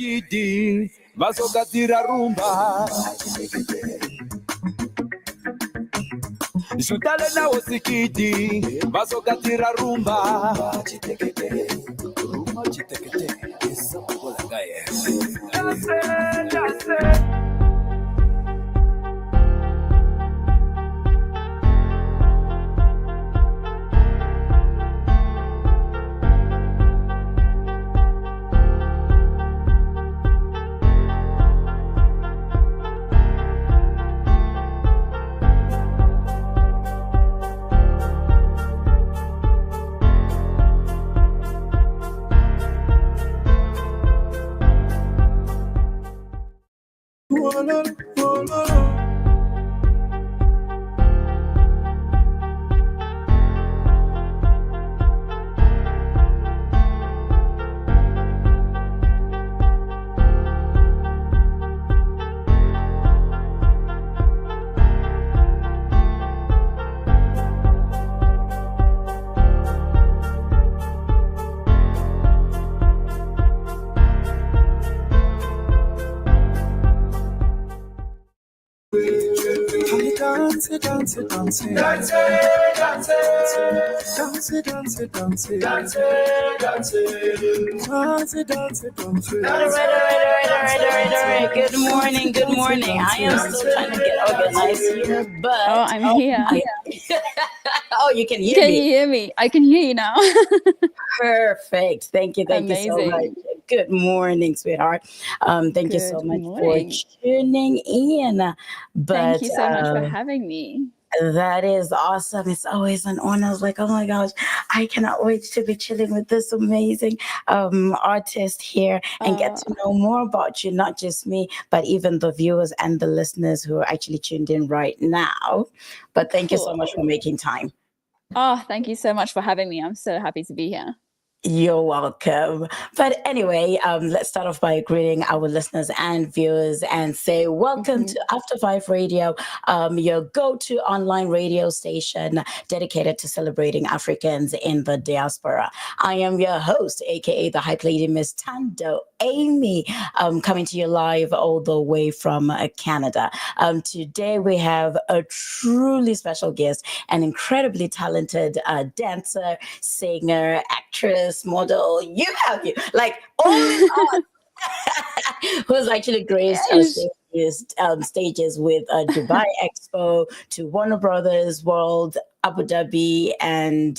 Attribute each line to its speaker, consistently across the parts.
Speaker 1: wezikidi vazogadzira rumba zvutale nawo zikidi vazogadzira rumba rumba chitekete isabolagaye
Speaker 2: Alright. Good morning. I am still trying to get organized here, but
Speaker 3: I'm here.
Speaker 2: You can hear me.
Speaker 3: Can you hear me? I can hear you now.
Speaker 2: Perfect. Thank you so much. Good morning, sweetheart. Thank you so much for tuning in.
Speaker 3: Thank you so much for having me.
Speaker 2: That is awesome. It's always an honor. I was like, oh my gosh, I cannot wait to be chilling with this amazing artist here and get to know more about you, not just me, but even the viewers and the listeners who are actually tuned in right now. But thank you so much for making time.
Speaker 3: Oh, thank you so much for having me. I'm so happy to be here.
Speaker 2: You're welcome. But anyway, let's start off by greeting our listeners and viewers and say welcome to After5Radio, your go-to online radio station dedicated to celebrating Africans in the diaspora. I am your host, aka the Hype Lady, Miss Tando Amy, coming to you live all the way from Canada. Today we have a truly special guest, an incredibly talented dancer, singer, actress, model, like all in all, who's actually graced stages with Dubai Expo, to Warner Brothers World, Abu Dhabi, and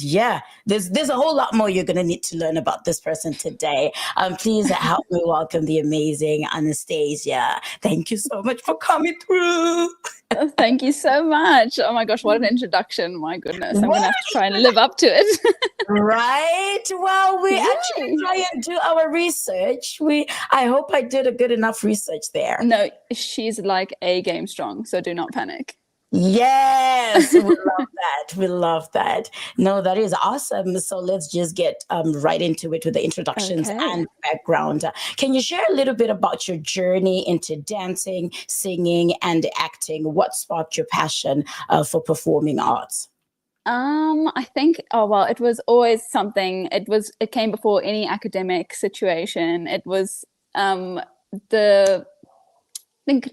Speaker 2: there's a whole lot more you're going to need to learn about this person today. Please help me welcome the amazing Anastasia. Thank you so much for coming through.
Speaker 3: Thank you so much. Oh my gosh, what an introduction. My goodness, I'm going to have to try and live up to it.
Speaker 2: Right? Well, we actually try and do our research. I hope I did a good enough research there.
Speaker 3: No, she's like A game strong, so do not panic.
Speaker 2: Yes, we love that. We love that. No, that is awesome. So let's just get right into it with the introductions and background. Can you share a little bit about your journey into dancing, singing, and acting? What sparked your passion for performing arts?
Speaker 3: I think, it was always something. It came before any academic situation. It was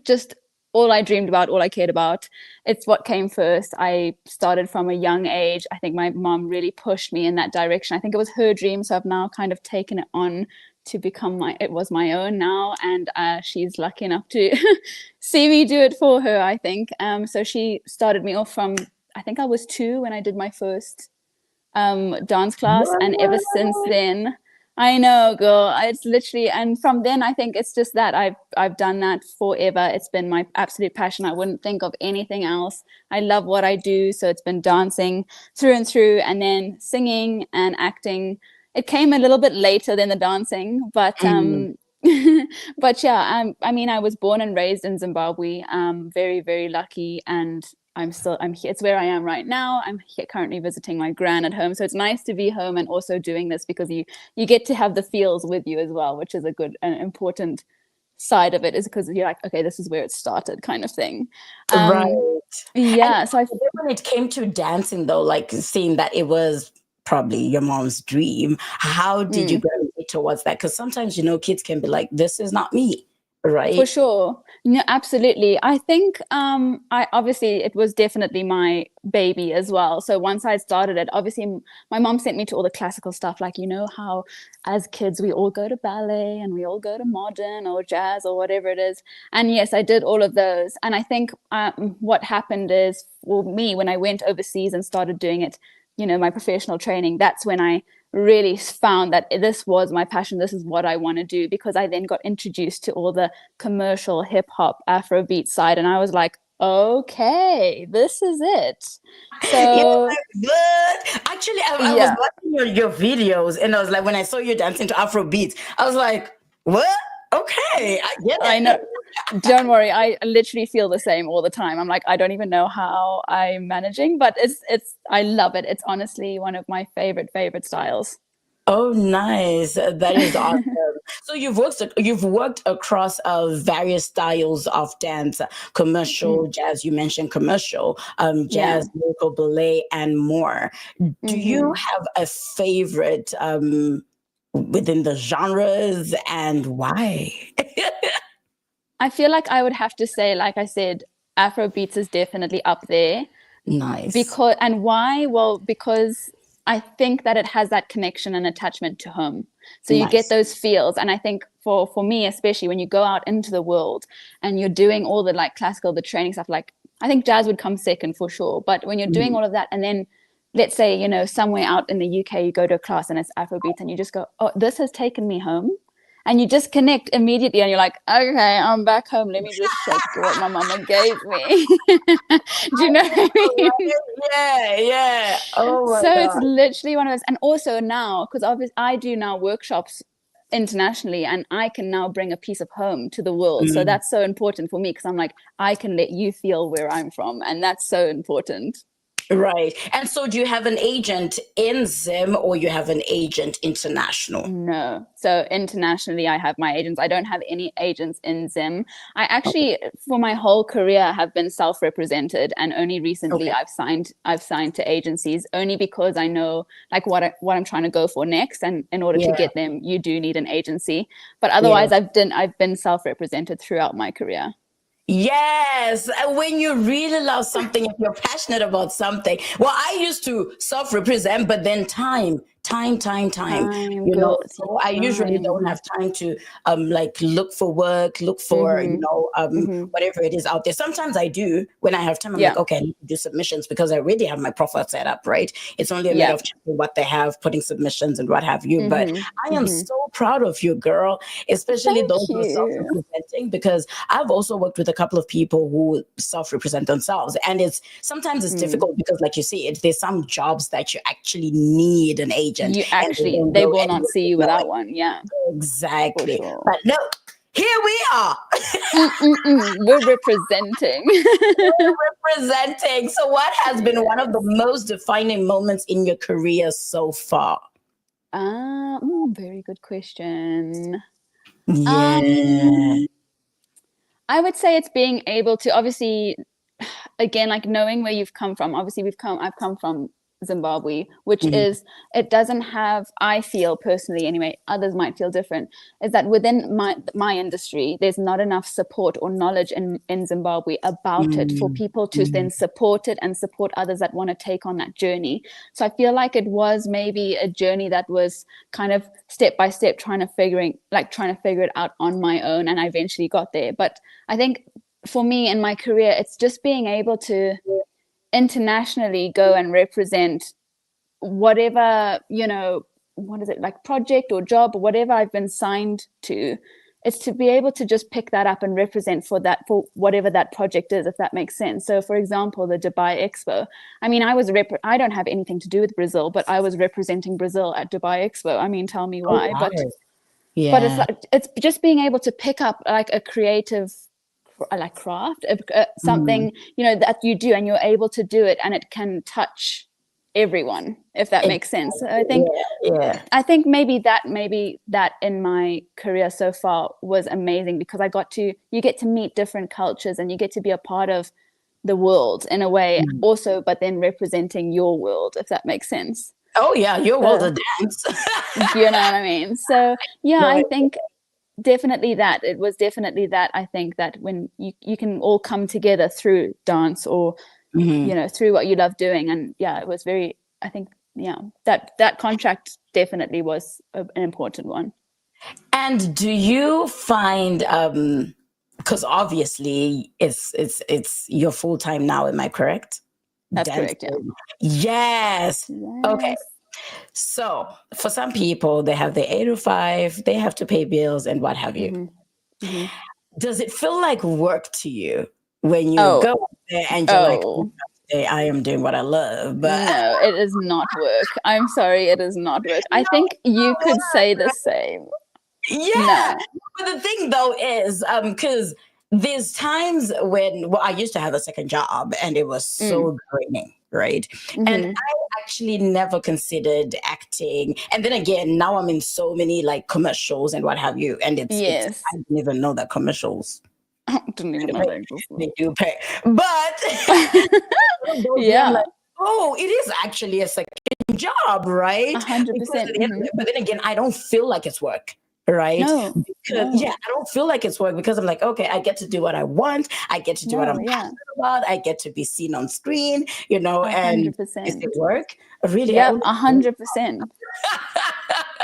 Speaker 3: just all I dreamed about, all I cared about. It's what came first. I started from a young age. I think my mom really pushed me in that direction. I think it was her dream, so I've now kind of taken it on to become my own now, and she's lucky enough to see me do it for her, I think. So she started me off from, I think I was 2 when I did my first dance class, and ever since then, I know, girl. It's literally, and from then, I think it's just that I've done that forever. It's been my absolute passion. I wouldn't think of anything else. I love what I do, so it's been dancing through and through, and then singing and acting. It came a little bit later than the dancing, but but yeah, I mean, I was born and raised in Zimbabwe. Very, very lucky, and I'm here. It's where I am right now. I'm here currently visiting my gran at home. So it's nice to be home and also doing this, because you get to have the feels with you as well, which is a good and important side of it, is because you're like, okay, this is where it started, kind of thing.
Speaker 2: Right.
Speaker 3: Yeah.
Speaker 2: And
Speaker 3: so
Speaker 2: when it came to dancing though, like seeing that it was probably your mom's dream, how did you gravitate gravitate towards that? Because sometimes, kids can be like, this is not me, right?
Speaker 3: For sure. No, absolutely. I think I obviously it was definitely my baby as well. So once I started it, obviously my mom sent me to all the classical stuff, like, how as kids we all go to ballet and we all go to modern or jazz or whatever it is. And yes, I did all of those. And I think what happened is, for me, when I went overseas and started doing it, my professional training, that's when I really found that this was my passion. This is what I want to do, because I then got introduced to all the commercial hip hop Afrobeat side, and I was like, okay, this is it. So
Speaker 2: actually, I was watching your videos, and I was like, when I saw you dancing to Afrobeats, I was like, what? Okay, I get it.
Speaker 3: I know. Don't worry, I literally feel the same all the time. I'm like, I don't even know how I'm managing, but it's I love it. It's honestly one of my favorite styles.
Speaker 2: Oh, nice. That is awesome. So you've worked across various styles of dance, commercial, jazz, you mentioned commercial, jazz, local ballet, and more. Do you have a favorite within the genres, and why?
Speaker 3: I feel like I would have to say, like I said, Afrobeats is definitely up there.
Speaker 2: Nice.
Speaker 3: And why? Well, because I think that it has that connection and attachment to home. So you get those feels. And I think for me, especially when you go out into the world and you're doing all the like classical, the training stuff, like I think jazz would come second for sure. But when you're doing all of that, and then let's say, somewhere out in the UK, you go to a class and it's Afrobeats and you just go, oh, this has taken me home. And you just connect immediately and you're like, okay, I'm back home. Let me just shake what my mama gave me. Do you know what I mean?
Speaker 2: Yeah. Oh my
Speaker 3: So
Speaker 2: God.
Speaker 3: it's literally one of those. And also now, because obviously I do now workshops internationally, and I can now bring a piece of home to the world. So that's so important for me, because I'm like, I can let you feel where I'm from. And that's so important.
Speaker 2: Right. And so do you have an agent in Zim, or you have an agent international?
Speaker 3: No. So internationally, I have my agents. I don't have any agents in Zim. I actually, for my whole career, have been self-represented, and only recently I've signed to agencies, only because I know like what I'm trying to go for next, and in order to get them, you do need an agency. But otherwise, I've been self-represented throughout my career.
Speaker 2: Yes. And when you really love something, if you're passionate about something, well, I used to self-represent, but then time. So I usually don't have time to like look for work, look for whatever it is out there. Sometimes I do when I have time. I'm like, okay, I need to do submissions, because I already have my profile set up, right? It's only a matter of checking what they have, putting submissions and what have you. But I am so proud of you, girl, especially those who are self-representing, because I've also worked with a couple of people who self-represent themselves, and sometimes it's difficult, because like you see, there's some jobs that you actually need an agent.
Speaker 3: You actually, they will not see you without one. Yeah,
Speaker 2: exactly.
Speaker 3: Sure.
Speaker 2: But no, here we are.
Speaker 3: We're representing.
Speaker 2: So what has been one of the most defining moments in your career so far?
Speaker 3: Very good question.
Speaker 2: Yeah.
Speaker 3: I would say it's being able to, obviously, again, like knowing where you've come from. Obviously, I've come from Zimbabwe, which is, it doesn't have, I feel personally anyway, others might feel different, is that within my industry, there's not enough support or knowledge in Zimbabwe about it for people to then support it and support others that want to take on that journey. So I feel like it was maybe a journey that was kind of step by step trying to figure it out on my own, and I eventually got there. But I think for me in my career, it's just being able to internationally go and represent whatever, what is it, like project or job or whatever I've been signed to. It's to be able to just pick that up and represent for whatever that project is, if that makes sense. So for example, the Dubai Expo, I mean, I don't have anything to do with Brazil, but I was representing Brazil at Dubai Expo. I mean, tell me why.
Speaker 2: Wow.
Speaker 3: But it's like, it's just being able to pick up like a creative like craft, something that you do, and you're able to do it, and it can touch everyone, if that makes sense. So I think I think maybe that in my career so far was amazing, because you get to meet different cultures, and you get to be a part of the world in a way also, but then representing your world, if that makes sense.
Speaker 2: Oh yeah, you're well
Speaker 3: So,
Speaker 2: to dance.
Speaker 3: do you know what I mean? So yeah, I think definitely that. It was definitely that. I think that when you can all come together through dance or,
Speaker 2: Mhm.
Speaker 3: you know, through what you love doing. And yeah, it was very, I think, yeah, that contract definitely was an important one.
Speaker 2: And do you find because obviously it's your full time now, am I correct?
Speaker 3: That's correct, yeah.
Speaker 2: Dancing. Yes. Okay.
Speaker 3: Yes.
Speaker 2: So for some people, they have the 8 to 5, they have to pay bills and what have you.
Speaker 3: Mm-hmm.
Speaker 2: Does it feel like work to you when you
Speaker 3: Oh,
Speaker 2: go up there and you're like,
Speaker 3: oh.
Speaker 2: "Today I am doing what I love," but
Speaker 3: No, it is not work. I'm sorry, it is not work. I think you could say the same.
Speaker 2: yeah.
Speaker 3: No.
Speaker 2: But the thing though is, because there's times when, well, I used to have a second job and it was so draining, right? And
Speaker 3: Mm-hmm.
Speaker 2: I actually never considered acting. And then again, now I'm in so many like commercials and what have you. And it's
Speaker 3: Yes.
Speaker 2: I didn't even know that commercials
Speaker 3: I didn't even know that
Speaker 2: they
Speaker 3: existed.
Speaker 2: do pay. But
Speaker 3: Yeah.
Speaker 2: I'm like, oh, it is actually a second job, right?
Speaker 3: 100%.
Speaker 2: But then again, I don't feel like it's work. Right?
Speaker 3: No.
Speaker 2: Because yeah, I don't feel like it's work because I'm like, okay, I get to do what I want. I get to do what I'm passionate about. I get to be seen on screen, you know, and
Speaker 3: 100%.
Speaker 2: is it work? Really?
Speaker 3: Yep, 100%.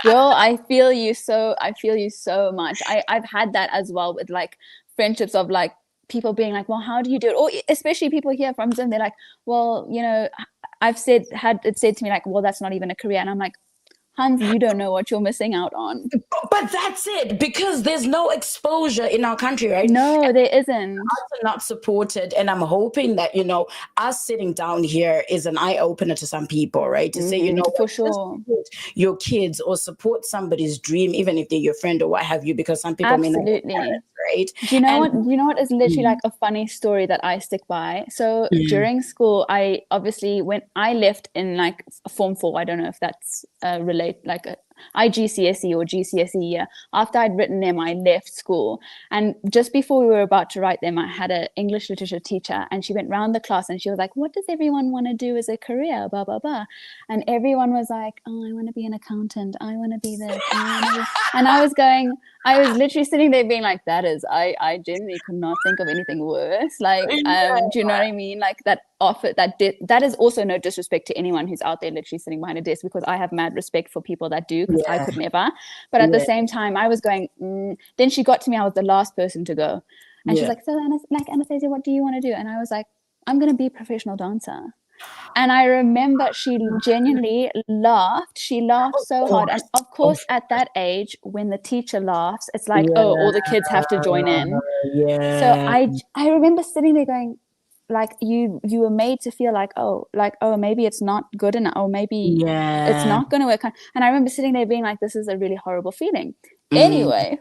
Speaker 3: Girl, I feel you so much. I've had that as well with like friendships of like people being like, well, how do you do it? Or especially people here from Zim, they're like, well, you know, had it said to me like, well, that's not even a career. And I'm like, Hans, you don't know what you're missing out on.
Speaker 2: But that's it, because there's no exposure in our country, right?
Speaker 3: No, there isn't.
Speaker 2: Arts are not supported, and I'm hoping that, you know, us sitting down here is an eye opener to some people, right? To say, you know,
Speaker 3: for sure,
Speaker 2: support your kids or support somebody's dream, even if they're your friend or what have you, because some people may not have parents, right?
Speaker 3: Do you know what? You know what is literally like a funny story that I stick by? So during school, I obviously I left in like Form 4. I don't know if that's like a IGCSE or GCSE year. After I'd written them, I left school. And just before we were about to write them, I had an English literature teacher, and she went round the class and she was like, what does everyone want to do as a career? Blah, blah, blah. And everyone was like, oh, I want to be an accountant. I want to be this. And I was literally sitting there being like, I genuinely could not think of anything worse. Like, do you know what I mean? Like that that is also no disrespect to anyone who's out there literally sitting behind a desk, because I have mad respect for people that do, because I could never. But at the same time, I was going, then she got to me, I was the last person to go. And she's like, so Anastasia, what do you want to do? And I was like, I'm going to be a professional dancer. And I remember she genuinely laughed. She laughed so hard. And of course, at that age, when the teacher laughs, it's like, oh, all the kids have to join in. So I remember sitting there going, like, you were made to feel like, oh, maybe it's not good enough, or maybe it's not going to work. And I remember sitting there being like, this is a really horrible feeling. Anyway,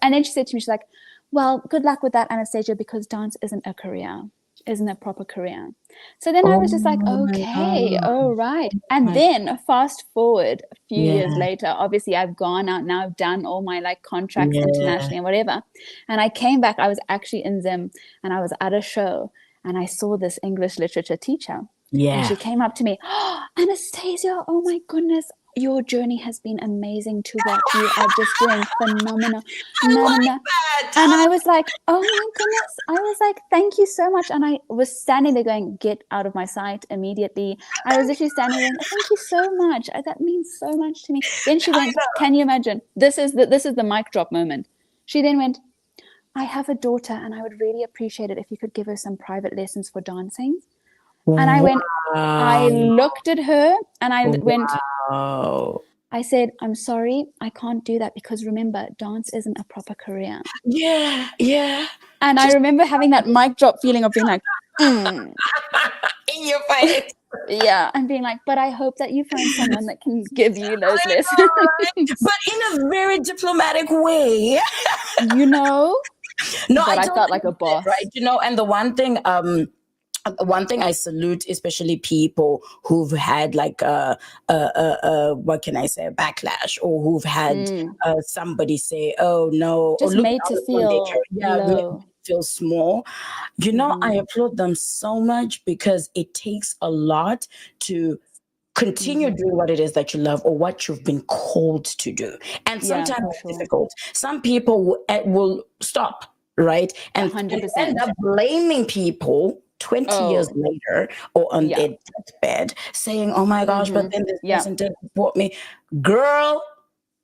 Speaker 3: and then she said to me, she's like, well, good luck with that, Anastasia, because dance isn't a career. Isn't a proper career. So then I was just like, okay, all right. And then fast forward a few years later, obviously I've gone out now, I've done all my like contracts internationally and whatever. And I came back, I was actually in Zim, and I was at a show, and I saw this English literature teacher. And she came up to me, oh, Anastasia, oh my goodness, your journey has been amazing to watch. You are just doing phenomenal. And I was like, oh my goodness. I was like, thank you so much. And I was standing there going, get out of my sight immediately. I was literally standing there, thank you so much. That means so much to me. Then she went, can you imagine? This is the mic drop moment. She then went, I have a daughter, and I would really appreciate it if you could give her some private lessons for dancing. And I went, I looked at her and I went, I said, I'm sorry, I can't do that, because remember, dance isn't a proper career.
Speaker 2: Yeah.
Speaker 3: And I remember having that mic drop feeling of being like,
Speaker 2: in your face.
Speaker 3: Yeah, and being like, but I hope that you find someone that can give you those lessons.
Speaker 2: But in a very diplomatic way.
Speaker 3: You know?
Speaker 2: No,
Speaker 3: but I felt like a boss.
Speaker 2: Right, you know, and the one thing I salute, especially people who've had like what can I say, a backlash, or who've had somebody say, oh no,
Speaker 3: just
Speaker 2: or
Speaker 3: made to feel low.
Speaker 2: Feel small. You know, I applaud them so much, because it takes a lot to continue doing what it is that you love or what you've been called to do. And sometimes it's difficult. Some people will stop, right? And
Speaker 3: 100%.
Speaker 2: end up blaming people 20 years later or on their deathbed saying, oh my gosh, but then this person didn't support me. Girl,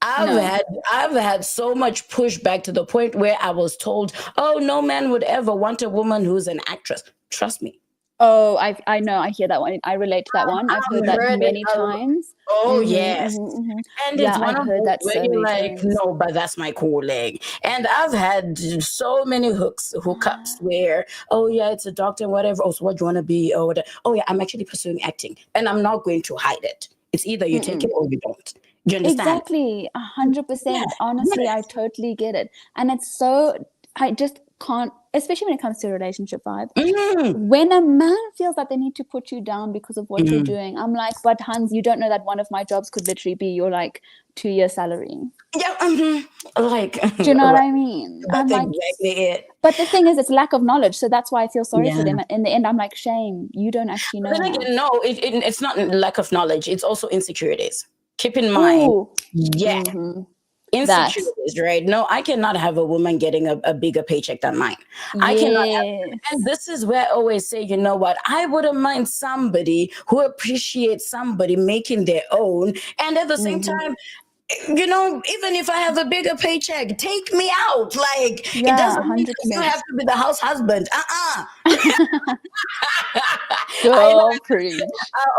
Speaker 2: I've had so much pushback to the point where I was told, oh, no man would ever want a woman who's an actress. Trust me.
Speaker 3: Oh, I know. I hear that one. I relate to that one. I've heard that many times.
Speaker 2: Oh, yes. And it's one of those
Speaker 3: that
Speaker 2: where you're like, no, but that's my calling. And I've had so many hookups where, oh, yeah, it's a doctor and whatever. Oh, so what do you want to be? Oh, yeah, I'm actually pursuing acting. And I'm not going to hide it. It's either you take it or you don't. Do you understand?
Speaker 3: Exactly. 100%. Honestly, I totally get it. And it's so, I just can't, especially when it comes to a relationship vibe. When a man feels that they need to put you down because of what you're doing, I'm like, but Hans, you don't know that one of my jobs could literally be your like 2-year salary.
Speaker 2: Yeah, like,
Speaker 3: do you know what I mean?
Speaker 2: That's
Speaker 3: I'm
Speaker 2: exactly it.
Speaker 3: But the thing is, it's lack of knowledge. So that's why I feel sorry for them. In the end, I'm like, shame, you don't actually know.
Speaker 2: But then again, no, it's not lack of knowledge. It's also insecurities. Keep in mind, insecurities, right? No, I cannot have a woman getting a bigger paycheck than mine. I cannot have, and this is where I always say, you know what? I wouldn't mind somebody who appreciates somebody making their own. And at the same time, you know, even if I have a bigger paycheck, take me out. Like, it doesn't mean you have to be the house husband.
Speaker 3: Girl, preach.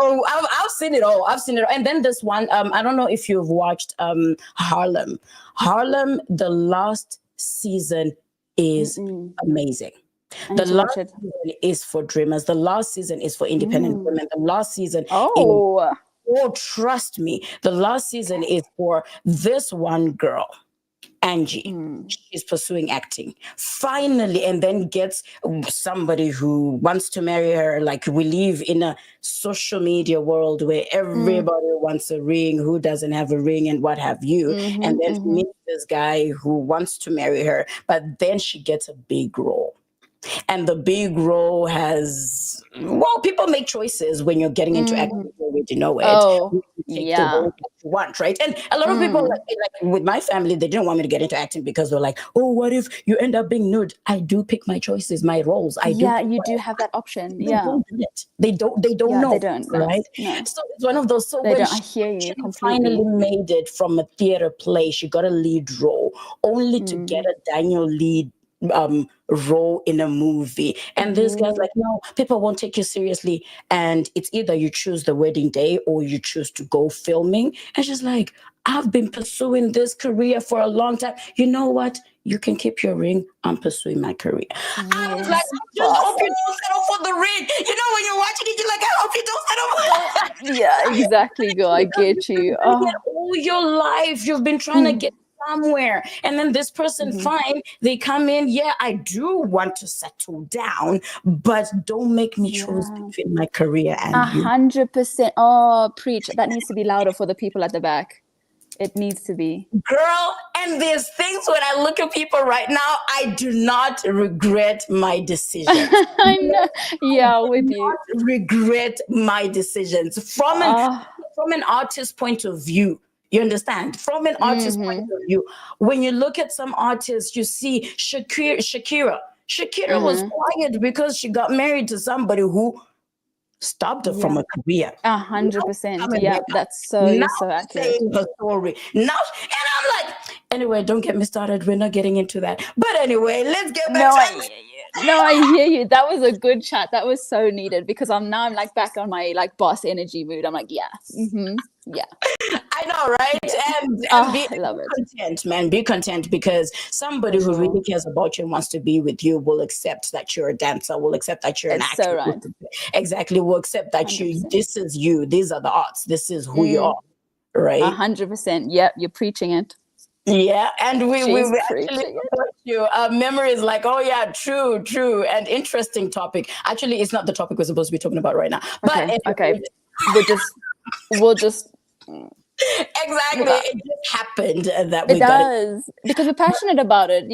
Speaker 2: I've seen it all. And then this one, I don't know if you've watched Harlem. Harlem, the last season is amazing. The last season is for dreamers. The last season is for independent women. The last season trust me, the last season is for this one girl, Angie. She's pursuing acting finally, and then gets somebody who wants to marry her. Like, we live in a social media world where everybody wants a ring, who doesn't have a ring and what have you. And then she meets this guy who wants to marry her, but then she gets a big role. And the big role has, well, people make choices when you're getting into acting, you already know it. You take the role that you want, right? And a lot of people, like with my family, they didn't want me to get into acting because they're like, oh, what if you end up being nude? I do pick my choices, my roles.
Speaker 3: You do have that option.
Speaker 2: They don't do it. They don't know.
Speaker 3: They don't,
Speaker 2: right?
Speaker 3: No.
Speaker 2: So it's one of those. So
Speaker 3: they
Speaker 2: when
Speaker 3: don't. I hear you
Speaker 2: she
Speaker 3: completely.
Speaker 2: finally made it from a theater play, she got a lead role, only to get a Daniel lead role in a movie. And this guy's like, no, people won't take you seriously. And it's either you choose the wedding day or you choose to go filming. And she's like, I've been pursuing this career for a long time. You know what? You can keep your ring. I'm pursuing my career. I was like, I just hope you don't settle for the ring. You know, when you're watching it, you're like, I hope you don't settle for
Speaker 3: Yeah, exactly, girl. I get you.
Speaker 2: All your life, you've been trying to get somewhere, and then this person they come in, I do want to settle down, but don't make me choose between my career and
Speaker 3: 100%. Oh, preach. That needs to be louder for the people at the back. It needs to be.
Speaker 2: Girl, and there's things when I look at people right now, I do not regret my decisions.
Speaker 3: I know. Yeah, with you.
Speaker 2: Regret my decisions from an artist's point of view. You understand? From an artist's point of view, when you look at some artists, you see Shakira. Shakira was quiet because she got married to somebody who stopped her from a career.
Speaker 3: 100%. Yeah, that's so accurate.
Speaker 2: Saying her story. Now, and I'm like, anyway, don't get me started. We're not getting into that. But anyway, let's get back to
Speaker 3: I hear you. That was a good chat. That was so needed because I'm like back on my like boss energy mood. I'm like, yeah.
Speaker 2: I know, right? And be content, man. Be content, because somebody who really cares about you and wants to be with you will accept that you're a dancer, will accept that you're an actor.
Speaker 3: So right.
Speaker 2: Exactly. Will accept that 100%. This is you. These are the arts. This is who you are. Right?
Speaker 3: 100%. Yep. You're preaching it.
Speaker 2: Yeah, and we actually you. Memory is like, oh yeah, true, and interesting topic. Actually, it's not the topic we're supposed to be talking about right now. But
Speaker 3: okay. We'll just
Speaker 2: Exactly.
Speaker 3: Yeah.
Speaker 2: It just happened that
Speaker 3: It
Speaker 2: we got it.
Speaker 3: does, because we're passionate about it,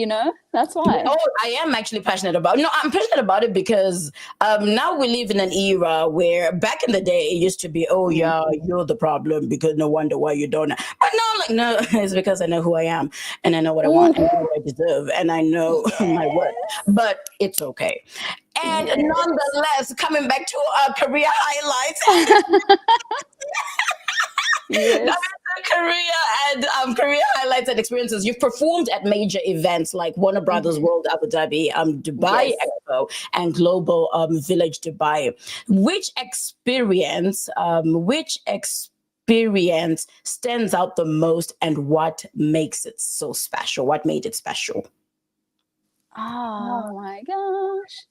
Speaker 3: that's why.
Speaker 2: Oh, I am actually passionate about. No, I'm passionate about it because now we live in an era where back in the day it used to be, oh yeah, you're the problem because no wonder why you don't. But no, it's because I know who I am and I know what I want and I know what I deserve and I know my worth. But it's okay. And nonetheless, coming back to our career highlights.
Speaker 3: Yes.
Speaker 2: Career highlights and experiences. You've performed at major events like Warner Brothers World Abu Dhabi, Dubai Expo, and Global Village Dubai. Which experience stands out the most, and what makes it so special? What made it special?
Speaker 3: Oh my gosh.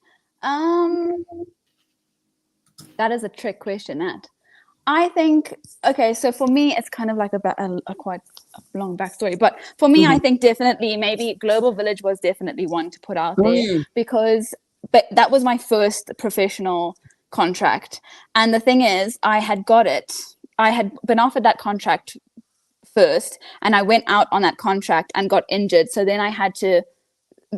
Speaker 3: That is a trick question, that. I think, okay, so for me, it's kind of like a quite a long backstory. But for me, I think definitely maybe Global Village was definitely one to put out there because that was my first professional contract. And the thing is, I had been offered that contract first, and I went out on that contract and got injured. So then I had to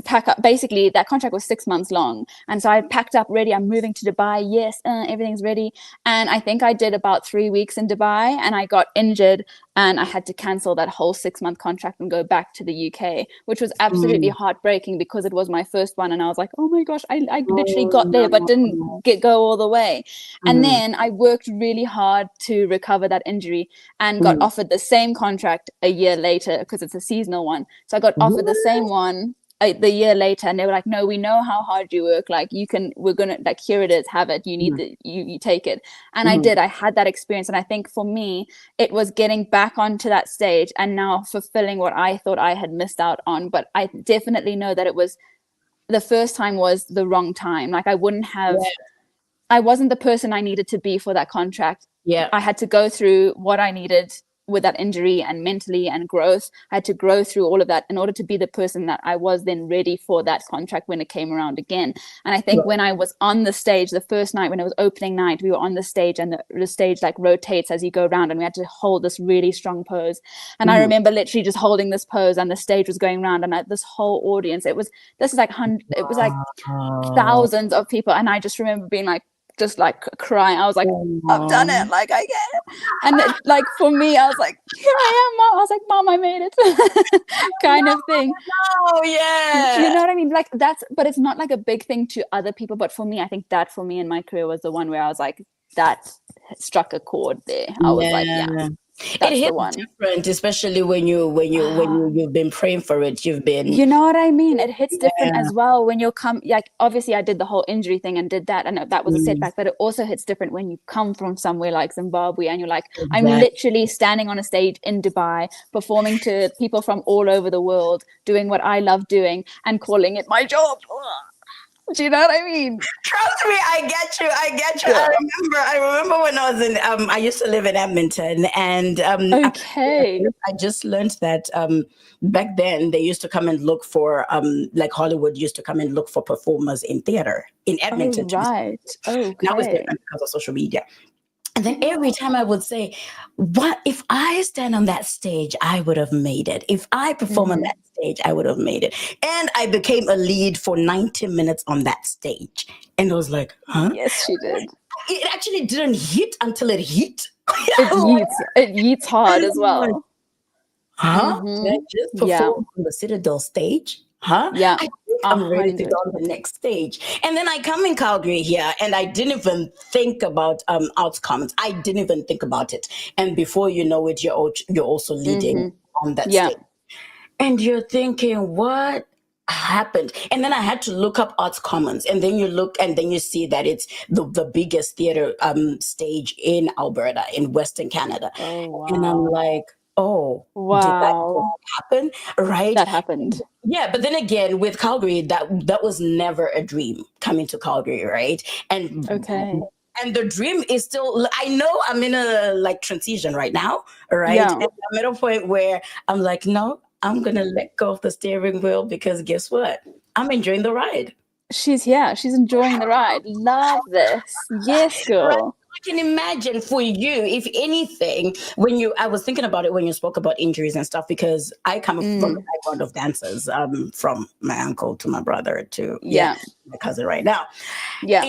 Speaker 3: pack up. Basically, that contract was 6 months long, and so I packed up, ready, I'm moving to Dubai, yes, everything's ready. And I think I did about 3 weeks in Dubai, and I got injured, and I had to cancel that whole 6-month contract and go back to the UK, which was absolutely heartbreaking because it was my first one, and I was like, oh my gosh, I literally got there but didn't go all the way. And then I worked really hard to recover that injury and got offered the same contract a year later because it's a seasonal one. So I got offered the same one the year later, and they were like, no, we know how hard you work, like we're gonna, like, here it is, have it, you need you take it. And I had that experience, and I think for me it was getting back onto that stage and now fulfilling what I thought I had missed out on. But I definitely know that it was, the first time was the wrong time. Like I wasn't the person I needed to be for that contract. I had to go through what I needed with that injury and mentally and growth. I had to grow through all of that in order to be the person that I was then ready for that contract when it came around again. And I think when I was on the stage the first night, when it was opening night, we were on the stage, and the stage like rotates as you go around, and we had to hold this really strong pose. And I remember literally just holding this pose, and the stage was going around, and this whole audience, it was like thousands of people, and I just remember being like, just like crying. I was like, I've done it, like I get it. And like for me, I was like, here I am, Mom. I was like, Mom, I made it. Kind of thing.
Speaker 2: Oh yeah,
Speaker 3: you know what I mean? Like but it's not like a big thing to other people, but for me, I think that for me in my career was the one where I was like, that struck a chord there. I was like, yeah, that's
Speaker 2: it hits
Speaker 3: the one.
Speaker 2: different, especially when you've been praying for it. You've been,
Speaker 3: you know what I mean? It hits different as well when you'll come, like obviously I did the whole injury thing and did that, and that was a setback, but it also hits different when you come from somewhere like Zimbabwe and you're like, I'm literally standing on a stage in Dubai performing to people from all over the world, doing what I love doing and calling it my job. Do you know what I mean?
Speaker 2: Trust me, I get you. Yeah. I remember when I was in I used to live in Edmonton, and I just learned that back then they used to come and look for like Hollywood used to come and look for performers in theater in Edmonton.
Speaker 3: Right. Okay.
Speaker 2: Now it's different because of social media. And then every time I would say, what if I stand on that stage, I would have made it. If I perform on that stage, I would have made it. And I became a lead for 90 minutes on that stage. And I was like, huh?
Speaker 3: Yes, she did.
Speaker 2: It actually didn't hit until it hit.
Speaker 3: It yeets hard as well.
Speaker 2: Huh? Did I just perform on the Citadel stage? Huh?
Speaker 3: Yeah.
Speaker 2: I'm ready to go on the next stage. And then I come in Calgary here, and I didn't even think about outcomes. I didn't even think about it. And before you know it, you're also leading on that stage. And you're thinking, what happened? And then I had to look up Arts Commons, and then you look, and then you see that it's the biggest theater stage in Alberta, in Western Canada.
Speaker 3: Oh, wow.
Speaker 2: And I'm like, oh,
Speaker 3: wow,
Speaker 2: did that happen? Right?
Speaker 3: That happened.
Speaker 2: Yeah, but then again, with Calgary, that was never a dream, coming to Calgary, right? And the dream is still, I know I'm in a like transition right now, right?
Speaker 3: Yeah.
Speaker 2: And I'm at a point where I'm like, no, I'm gonna let go of the steering wheel, because guess what? I'm enjoying the ride.
Speaker 3: She's enjoying the ride. Love this. Yes, girl.
Speaker 2: can imagine for you, if anything, I was thinking about it when you spoke about injuries and stuff, because I come from the background of dancers, from my uncle to my brother to my cousin right now.
Speaker 3: Yeah.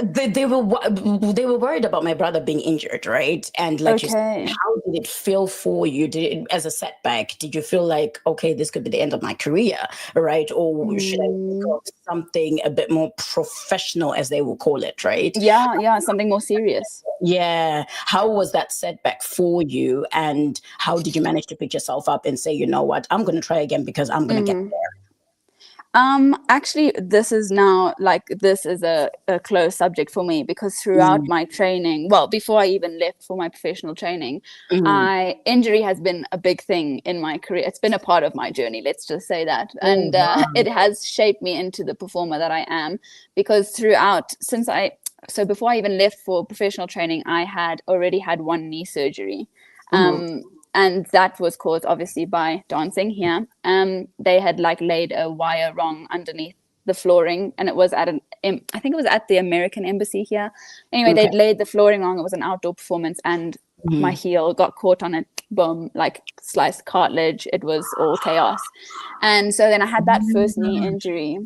Speaker 2: And they were worried about my brother being injured, right? And like you said, how did it feel for you? Did it, as a setback, did you feel like, okay, this could be the end of my career, right? Or should I go to something a bit more professional, as they will call it, right?
Speaker 3: Yeah, something more serious.
Speaker 2: Yeah. How was that setback for you? And how did you manage to pick yourself up and say, you know what, I'm going to try again because I'm going to get there?
Speaker 3: Actually, this is a close subject for me, because throughout my training, well, before I even left for my professional training, injury has been a big thing in my career. It's been a part of my journey, let's just say that. And it has shaped me into the performer that I am, because so before I even left for professional training, I had already had one knee surgery. And that was caused obviously by dancing here. They had laid a wire wrong underneath the flooring, and it was I think it was at the American embassy here. Anyway, they'd laid the flooring wrong. It was an outdoor performance, and my heel got caught on it. Boom, sliced cartilage. It was all chaos. And so then I had that first knee injury,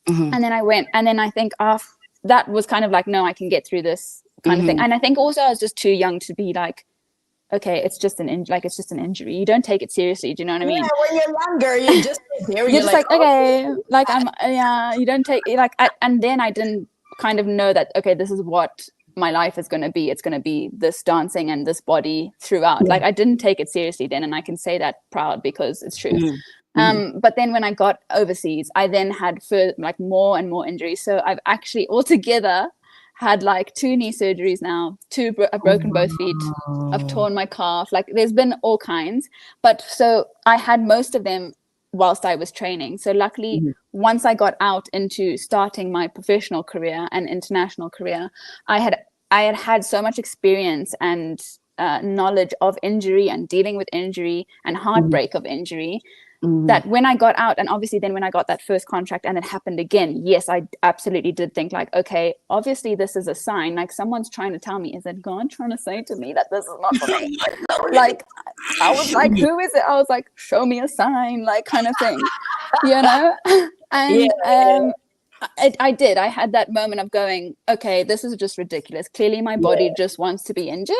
Speaker 3: and then I went, and then I think after that was kind of no, I can get through this kind of thing. And I think also I was just too young to be okay, it's just an injury. You don't take it seriously. Do you know what I mean?
Speaker 2: Yeah, when you're younger, you just
Speaker 3: you're just okay, you don't take and then I didn't kind of know that, okay, this is what my life is going to be. It's going to be this dancing and this body throughout. I didn't take it seriously then, and I can say that proud because it's true. But then when I got overseas, I then had more and more injuries. So I've actually altogether had 2 knee surgeries now. I've broken both feet. I've torn my calf. There's been all kinds. But so I had most of them whilst I was training. So luckily, once I got out into starting my professional career and international career, I had so much experience and knowledge of injury and dealing with injury and heartbreak of injury, that when I got out, and obviously then when I got that first contract and it happened again, yes, I absolutely did think okay, obviously this is a sign, someone's trying to tell me, is that God trying to say to me that this is not for me? I was who is it? I was show me a sign, kind of thing, you know? And I did. I had that moment of going, okay, this is just ridiculous. Clearly my body just wants to be injured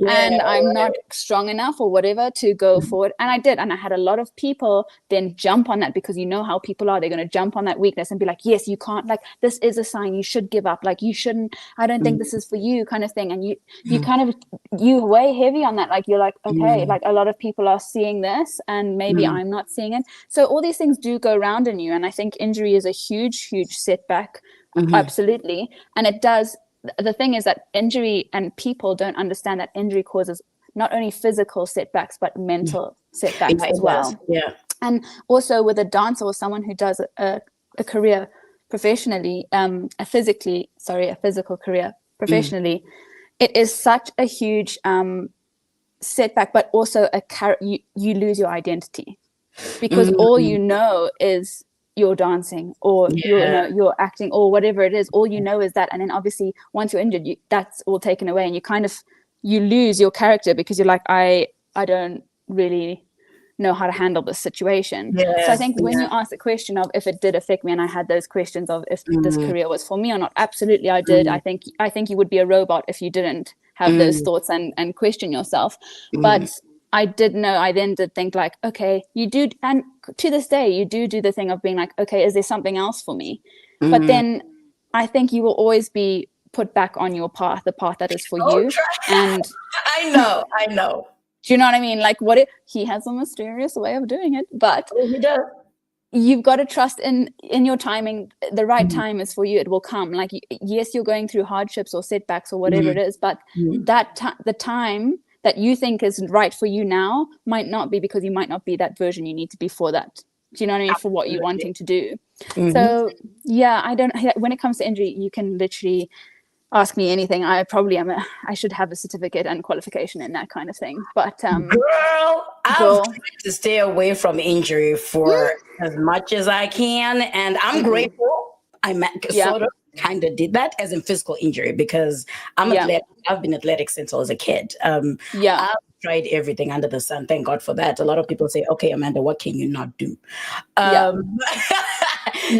Speaker 3: and I'm not strong enough or whatever to go forward. And I did. And I had a lot of people then jump on that, because you know how people are. They're going to jump on that weakness and be yes, you can't, this is a sign, you should give up. You shouldn't, I don't think this is for you, kind of thing. And you weigh heavy on that. You're okay, a lot of people are seeing this and maybe I'm not seeing it. So all these things do go around in you. And I think injury is a huge setback. Absolutely. And it does. The thing is that injury, and people don't understand that injury causes not only physical setbacks but mental setbacks as well. And also with a dancer or someone who does a career professionally, a physical career professionally, it is such a huge setback, but also you lose your identity, because all you know is you're dancing or you're acting or whatever it is. All you know is that. And then obviously once you're injured, that's all taken away, and you lose your character, because you're I don't really know how to handle this situation. So I think when you ask the question of if it did affect me, and I had those questions of if this career was for me or not, absolutely I did. I think you would be a robot if you didn't have those thoughts and question yourself. But I did know, I then did think okay, you do, and to this day you do the thing of being okay, is there something else for me? But then I think you will always be put back on your path, the path that is for you. And
Speaker 2: I know.
Speaker 3: Do you know what I mean? He has a mysterious way of doing it, but
Speaker 2: he does.
Speaker 3: You've got to trust in your timing. The right time is for you. It will come. Yes, you're going through hardships or setbacks or whatever it is, but the time that you think is right for you now might not be, because you might not be that version you need to be for that. Do you know what I mean? For what you're wanting to do. So yeah, when it comes to injury, you can literally ask me anything. I probably I should have a certificate and qualification in that kind of thing. But
Speaker 2: girl, I've tried to stay away from injury for as much as I can, and I'm grateful. I'm sort of kind of did that as in physical injury because I'm athletic. I've been athletic since I was a kid. I've tried everything under the sun. Thank God for that. A lot of people say, okay, Amanda, what can you not do?
Speaker 3: No,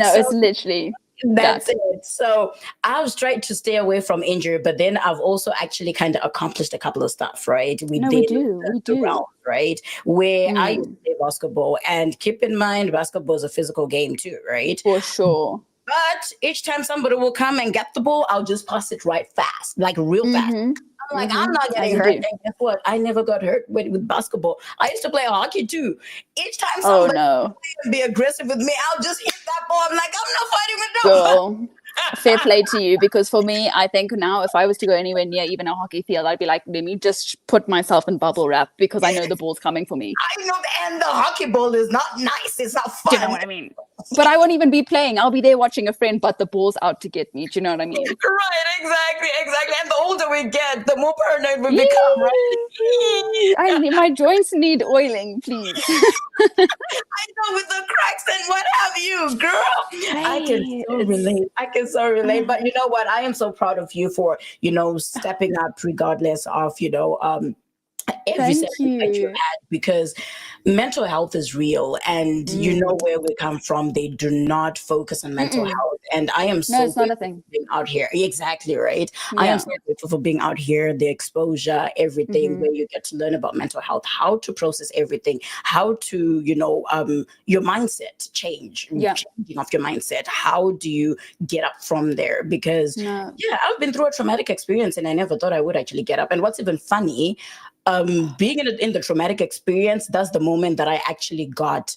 Speaker 2: So
Speaker 3: it's literally
Speaker 2: that's
Speaker 3: that.
Speaker 2: it. So I was trying to stay away from injury, but then I've also actually kind of accomplished a couple of stuff, right?
Speaker 3: We do.
Speaker 2: Round, right? Where I used
Speaker 3: Mm.
Speaker 2: to play basketball, and keep in mind, basketball is a physical game too, right?
Speaker 3: For sure.
Speaker 2: But each time somebody will come and get the ball, I'll just pass it right fast, like real fast. I'm like, I'm not
Speaker 3: As
Speaker 2: getting
Speaker 3: you
Speaker 2: hurt.
Speaker 3: do.
Speaker 2: And guess what? I never got hurt with basketball. I used to play hockey too. Each time
Speaker 3: Oh
Speaker 2: somebody
Speaker 3: no,
Speaker 2: would be aggressive with me, I'll just hit that ball. I'm like, I'm not fighting with nobody.
Speaker 3: girl. Fair play to you, because for me, I think now if I was to go anywhere near even a hockey field, I'd be like, let me just put myself in bubble wrap because I know the ball's coming for me.
Speaker 2: I know, and the hockey ball is not nice. It's not fun.
Speaker 3: Do you know what I mean? But I won't even be playing. I'll be there watching a friend, but the ball's out to get me. Do you know what I mean?
Speaker 2: Right, exactly. And the older we get, the more paranoid we become, right?
Speaker 3: My joints need oiling, please.
Speaker 2: I know, with the cracks and what have you, girl. I can so relate. But you know what? I am so proud of you for, stepping up regardless of, every setting that you had, because mental health is real, and you know where we come from. They do not focus on mental health, and I am so
Speaker 3: it's not a thing.
Speaker 2: being out here. Exactly right. I am so grateful for being out here, the exposure, everything, where you get to learn about mental health, how to process everything, how to, your mindset changing of your mindset. How do you get up from there? Because I've been through a traumatic experience, and I never thought I would actually get up. And what's even funny, being in the traumatic experience, that's the moment that I actually got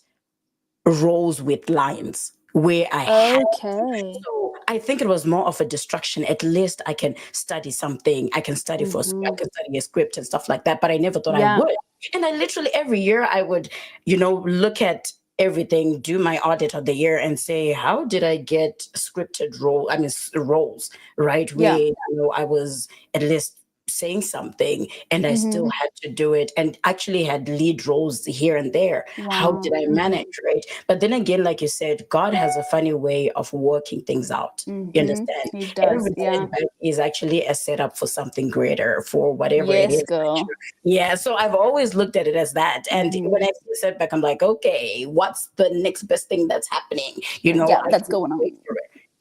Speaker 2: roles with lines where I had. So I think it was more of a distraction. At least I can study something. I can study I can study a script and stuff like that. But I never thought I would. And I literally every year I would, look at everything, do my audit of the year, and say, how did I get scripted roles, right? Where I was at least saying something and I still had to do it, and actually had lead roles here and there. How did I manage, right? But then again, like you said, God has a funny way of working things out. You understand?
Speaker 3: He does.
Speaker 2: Every setback is actually a setup for something greater, for whatever it is.
Speaker 3: Girl.
Speaker 2: Yeah, so I've always looked at it as that. And when I see a setback, I'm like, okay, what's the next best thing that's happening?
Speaker 3: That's going on.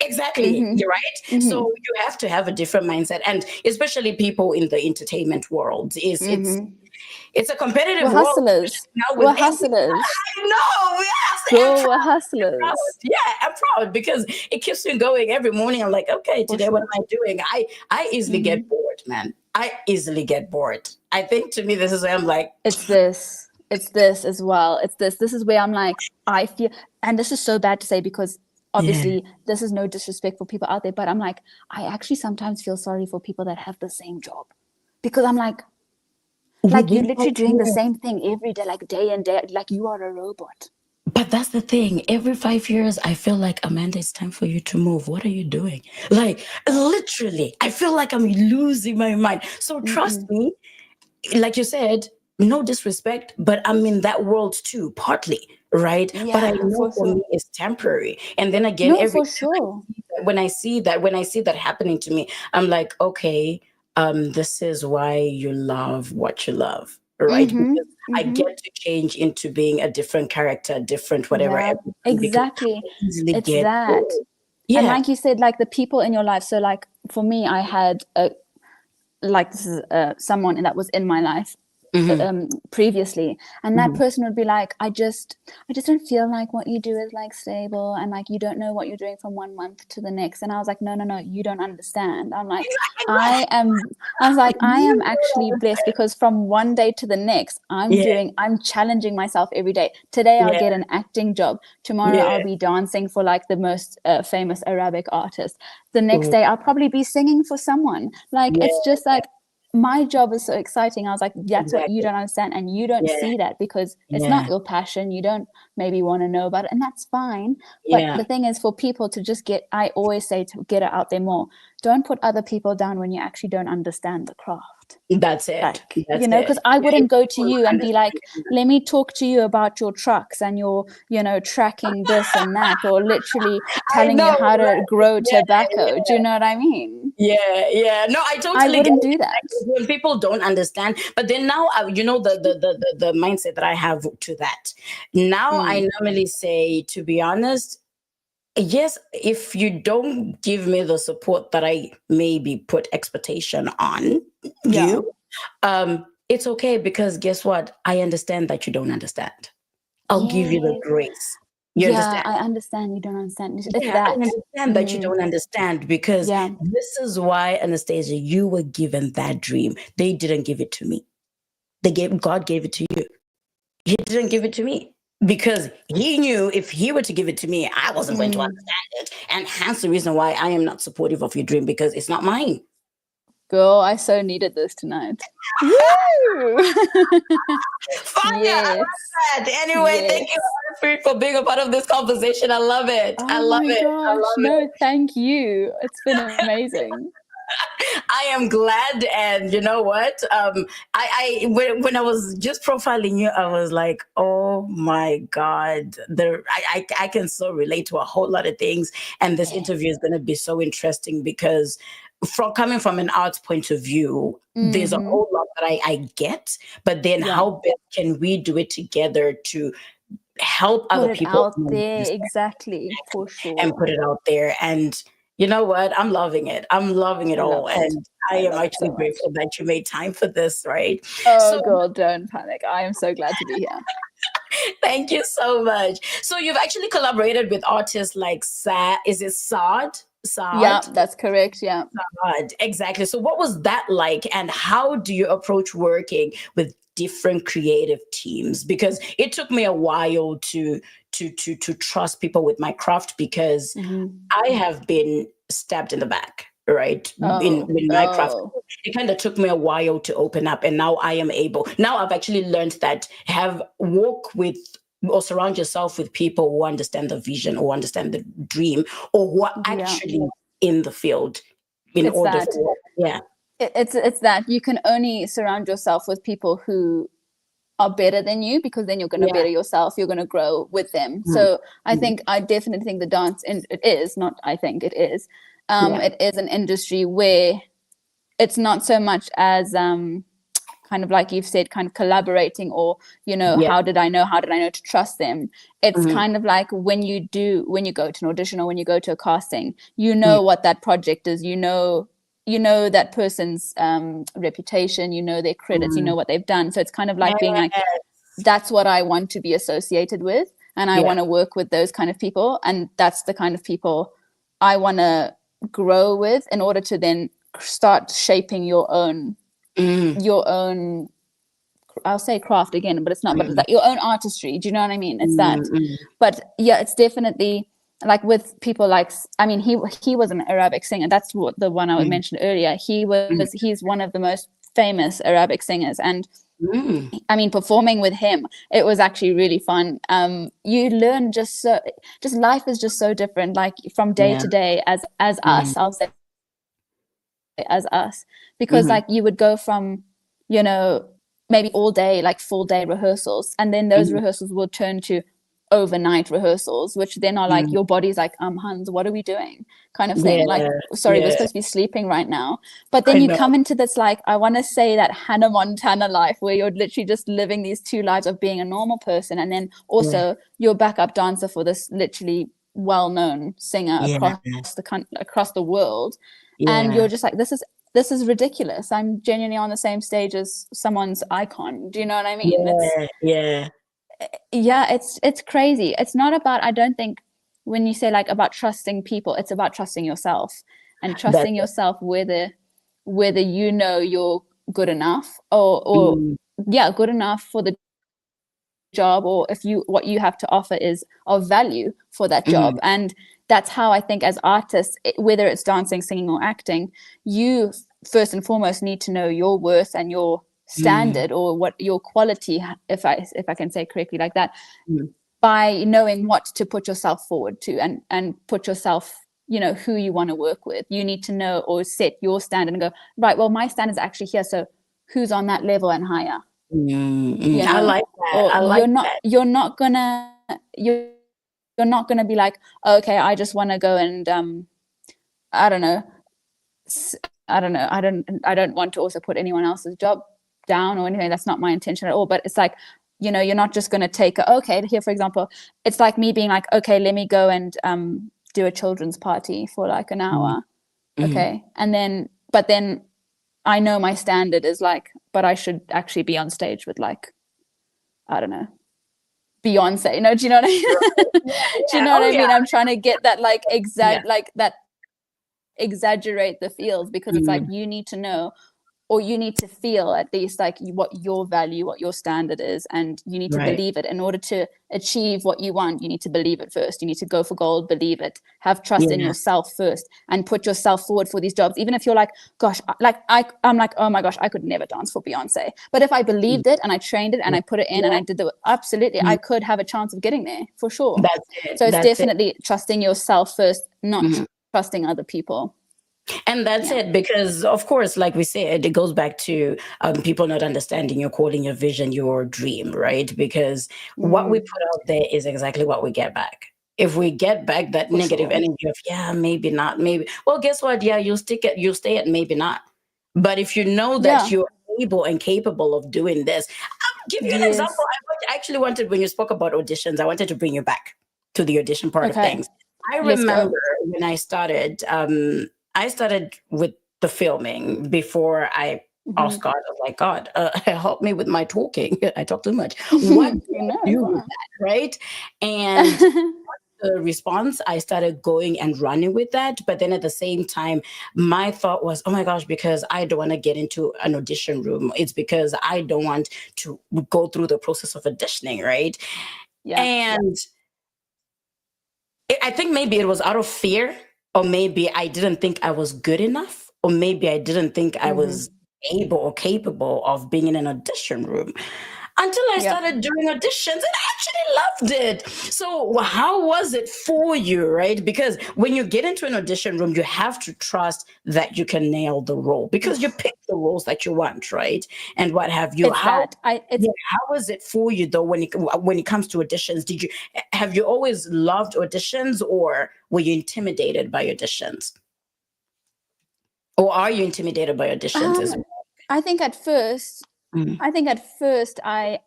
Speaker 2: Exactly. You're right. So you have to have a different mindset, and especially people in the entertainment world it's a competitive
Speaker 3: We're
Speaker 2: world.
Speaker 3: hustlers. We're hustlers.
Speaker 2: I know.
Speaker 3: Girl, we're hustlers.
Speaker 2: Yeah, I'm proud because it keeps me going every morning. I'm like, okay, today what am I doing? I easily get bored, man. I easily get bored. I think to me, this is where I'm like,
Speaker 3: it's this as well. This is where I'm like, I feel, and this is so bad to say because obviously this is no disrespect for people out there, but I'm like, I actually sometimes feel sorry for people that have the same job, because I'm like you're literally doing the same thing every day, like day and day, like you are a robot.
Speaker 2: But that's the thing. Every 5 years, I feel like, Amanda, it's time for you to move. What are you doing? Like, literally, I feel like I'm losing my mind. So trust me, like you said, no disrespect, but I'm in that world too, partly, right? But I know for me it's temporary. And then again, when I see that happening to me, I'm like, okay, this is why you love what you love, right? Because I get to change into being a different character, different whatever.
Speaker 3: Exactly. It's that. And like you said, like the people in your life. So like for me, I had this is someone that was in my life previously, and that person would be like, I just don't feel like what you do is like stable, and like you don't know what you're doing from 1 month to the next. And I was like, no, you don't understand. I'm like, I am actually blessed, because from one day to the next, I'm challenging myself every day. Today I'll get an acting job, tomorrow I'll be dancing for like the most famous Arabic artist, the next day I'll probably be singing for someone. Like it's just like, my job is so exciting. I was like, that's what you don't understand, and you don't see that because it's not your passion. You don't maybe want to know about it, and that's fine. But the thing is, for people to just I always say, to get it out there more. don't put other people down when you actually don't understand the craft.
Speaker 2: That's it.
Speaker 3: Like,
Speaker 2: That's
Speaker 3: you know,
Speaker 2: it.
Speaker 3: because I wouldn't go to you and be like, let me talk to you about your trucks and your, you know, tracking this and that, or literally telling you how to grow tobacco. Do you know what I mean?
Speaker 2: Yeah. No, I totally
Speaker 3: wouldn't
Speaker 2: get it.
Speaker 3: do that.
Speaker 2: Like, when people don't understand, but then now, you know, the mindset that I have to that. Now I normally say, to be honest, yes, if you don't give me the support that I maybe put expectation on you, it's okay, because guess what? I understand that you don't understand. I'll give you the grace. You understand?
Speaker 3: I understand you don't understand. It's
Speaker 2: I
Speaker 3: that.
Speaker 2: understand that you don't understand, because this is why, Anastasia, you were given that dream. They didn't give it to me. God gave it to you. He didn't give it to me, because he knew if he were to give it to me, I wasn't going to understand it. And hence the reason why I am not supportive of your dream, because it's not mine.
Speaker 3: Girl, I so needed this tonight. Woo!
Speaker 2: Fire! I love that. Anyway, thank you for being a part of this conversation. I love it. I love it.
Speaker 3: Gosh, thank you. It's been amazing.
Speaker 2: I am glad, and you know what? When I was just profiling you, I was like, oh my God, I can so relate to a whole lot of things, and this interview is going to be so interesting, because coming from an arts point of view, there's a whole lot that I get, but then how best can we do it together to help other people
Speaker 3: out there? Exactly, for sure,
Speaker 2: and put it out there. And you know what? I'm loving it. I'm loving it all. And I am actually grateful that you made time for this, right?
Speaker 3: Girl, don't panic. I am so glad to be here.
Speaker 2: Thank you so much. So you've actually collaborated with artists like is it Saad?
Speaker 3: Yeah, that's correct. Yeah.
Speaker 2: Saad, exactly. So what was that like, and how do you approach working with different creative teams? Because it took me a while to trust people with my craft, because I have been stabbed in the back, right? In my craft. It kind of took me a while to open up, and now I am able. Now I've actually learned that walk with or surround yourself with people who understand the vision, or understand the dream, or who are actually in the field in order for
Speaker 3: it's that you can only surround yourself with people who are better than you, because then you're going to better yourself, you're going to grow with them. So I definitely think the dance, and it is an industry where it's not so much as kind of like you've said, kind of collaborating, or how did I know to trust them. It's kind of like when you go to an audition, or when you go to a casting, what that project is, that person's reputation, their credits, what they've done. So it's kind of like being like, that's what I want to be associated with, and I want to work with those kind of people, and that's the kind of people I want to grow with, in order to then start shaping your own I'll say craft again, but it's not, but it's like your own artistry. Do you know what I mean? It's that. But it's definitely like with people like, I mean, he was an Arabic singer. That's what the one I mentioned earlier. He's one of the most famous Arabic singers, and I mean, performing with him, it was actually really fun. You learn just life is just so different, like from day to day as us, I'll say as us, because like you would go from, maybe all day, like full day rehearsals, and then those rehearsals will turn to overnight rehearsals, which then are like your body's like, Hans, what are we doing, kind of thing. Like, sorry, we're supposed to be sleeping right now. But then you come into this, like, I want to say that Hannah Montana life, where you're literally just living these two lives of being a normal person, and then also you're backup dancer for this literally well-known singer across the world, and you're just like, this is ridiculous. I'm genuinely on the same stage as someone's icon. Do you know what I mean? It's crazy. It's not about, I don't think, when you say like about trusting people, it's about trusting yourself, and trusting yourself whether you're good enough or good enough for the job, or if what you have to offer is of value for that job. And that's how I think as artists, whether it's dancing, singing, or acting, you first and foremost need to know your worth and your standard, or what your quality, if I can say correctly like that, by knowing what to put yourself forward to, and put yourself who you want to work with. You need to know or set your standard and go, right, well, my standard is actually here, so who's on that level and higher?
Speaker 2: I like that.
Speaker 3: Or
Speaker 2: I like that.
Speaker 3: you're not gonna be like, okay, I just want to go and I don't know, I don't want to also put anyone else's job down or anything. That's not my intention at all. But it's like, you're not just going to take okay, here, for example, it's like me being like, okay, let me go and do a children's party for like an hour. Okay. But then I know my standard is like, but I should actually be on stage with like, I don't know, Beyonce, do you know what I mean? Do you know what I mean? I'm trying to get that like like that, exaggerate the feels, because it's like, you need to know, or you need to feel at least like what your value, what your standard is, and you need to believe it. In order to achieve what you want, you need to believe it first. You need to go for gold, believe it, have trust in yourself first, and put yourself forward for these jobs. Even if you're like, gosh, I'm like, oh my gosh, I could never dance for Beyonce. But if I believed it and I trained it and I put it in and I did absolutely, I could have a chance of getting there for sure.
Speaker 2: That's it.
Speaker 3: So it's definitely trusting yourself first, not trusting other people.
Speaker 2: And that's it, because of course, like we said, it goes back to people not understanding your calling, your vision, your dream, right? Because what we put out there is exactly what we get back. If we get back that negative energy of, maybe not, maybe, well, guess what? Yeah, you'll stay at maybe not. But if you know that you're able and capable of doing this, I'll give you an example. I actually wanted, when you spoke about auditions, I wanted to bring you back to the audition part of things. I remember when I started with the filming before I asked God. I was like, God, help me with my talking. I talk too much. What do I do with that, right? And the response, I started going and running with that. But then at the same time, my thought was, oh my gosh, because I don't want to get into an audition room. It's because I don't want to go through the process of auditioning, right? And I think maybe it was out of fear, or maybe I didn't think I was good enough, or maybe I didn't think I was able or capable of being in an audition room, until I started doing auditions, and I actually loved it. So how was it for you, right? Because when you get into an audition room, you have to trust that you can nail the role, because you pick the roles that you want, right? And what have you. How was it for you though, when it comes to auditions? Have you always loved auditions, or were you intimidated by auditions? Or are you intimidated by auditions as well?
Speaker 3: I think at first I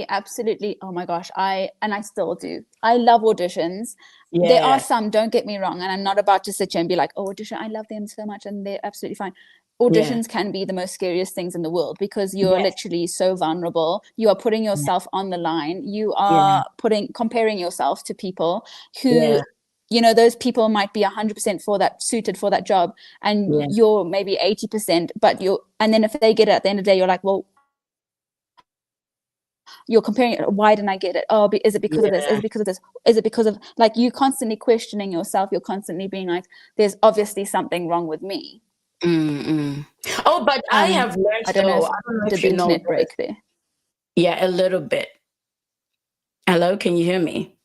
Speaker 3: absolutely, oh my gosh, and I still do. I love auditions. There are some, don't get me wrong, and I'm not about to sit here and be like, oh, audition, I love them so much and they're absolutely fine. Auditions can be the most scariest things in the world, because you're literally so vulnerable. You are putting yourself on the line. You are comparing yourself to people who, those people might be 100% suited for that job, and you're maybe 80%, and then if they get it at the end of the day, you're like, well, you're comparing it. Why didn't I get it? Oh, is it because of this? Is it because of this? Is it because of, like, you constantly questioning yourself? You're constantly being like, there's obviously something wrong with me.
Speaker 2: Oh, but I have learned.
Speaker 3: I don't know if the internet break there.
Speaker 2: Yeah, a little bit. Hello, can you hear me?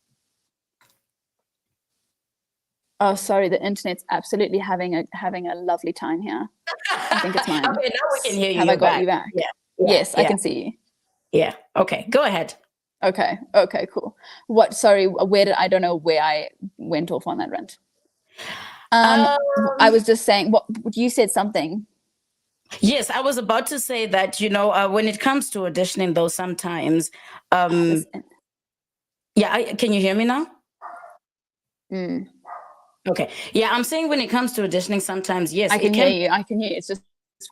Speaker 3: Oh, sorry, the internet's absolutely having a lovely time here. I think it's mine.
Speaker 2: Okay, now we can hear you.
Speaker 3: Have I got you back? Yes, I can see you.
Speaker 2: Yeah. Okay. Go ahead.
Speaker 3: Okay. Cool. Sorry, I don't know where I went off on that rant. I was just saying, you said something.
Speaker 2: Yes, I was about to say that, when it comes to auditioning, though, sometimes, can you hear me now? Okay. Yeah, I'm saying when it comes to auditioning, sometimes, yes.
Speaker 3: I can hear you. It's just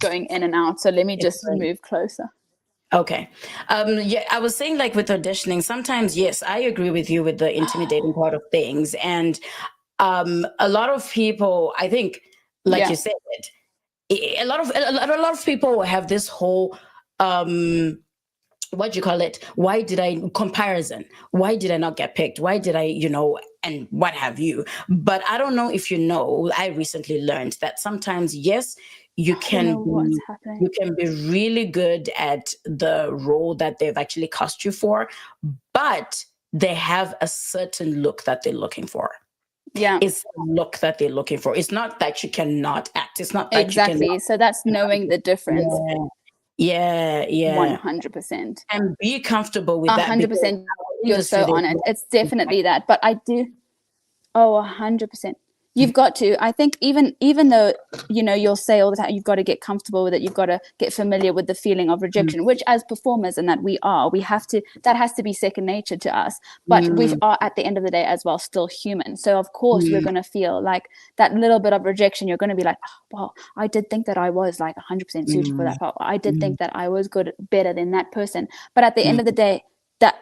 Speaker 3: going in and out. So let me just move closer.
Speaker 2: Okay. I was saying, like, with auditioning, sometimes, yes, I agree with you with the intimidating part of things. And a lot of people, I think, like you said, a lot of people have this whole, what do you call it? Comparison. Why did I not get picked? Why did I, and what have you? But I don't know if I recently learned that sometimes, yes, you can be really good at the role that they've actually cast you for, but they have a certain look that they're looking for.
Speaker 3: Yeah.
Speaker 2: It's the look that they're looking for. It's not that you cannot act. It's not that
Speaker 3: Exactly.
Speaker 2: you cannot.
Speaker 3: So that's knowing the difference.
Speaker 2: Yeah.
Speaker 3: 100%.
Speaker 2: And be comfortable with that, because
Speaker 3: 100%.
Speaker 2: our
Speaker 3: You're
Speaker 2: industry,
Speaker 3: so
Speaker 2: they
Speaker 3: on it.
Speaker 2: want
Speaker 3: It's definitely that. But I do. Oh, 100%. You've got to. I think even though, you'll say all the time, you've got to get comfortable with it. You've got to get familiar with the feeling of rejection, which as performers, and that we have to, that has to be second nature to us. But we are, at the end of the day as well, still human. So of course we're going to feel like that little bit of rejection. You're going to be like, oh, well, I did think that I was like 100% suited for that part. I did think that I was better than that person. But at the end of the day, that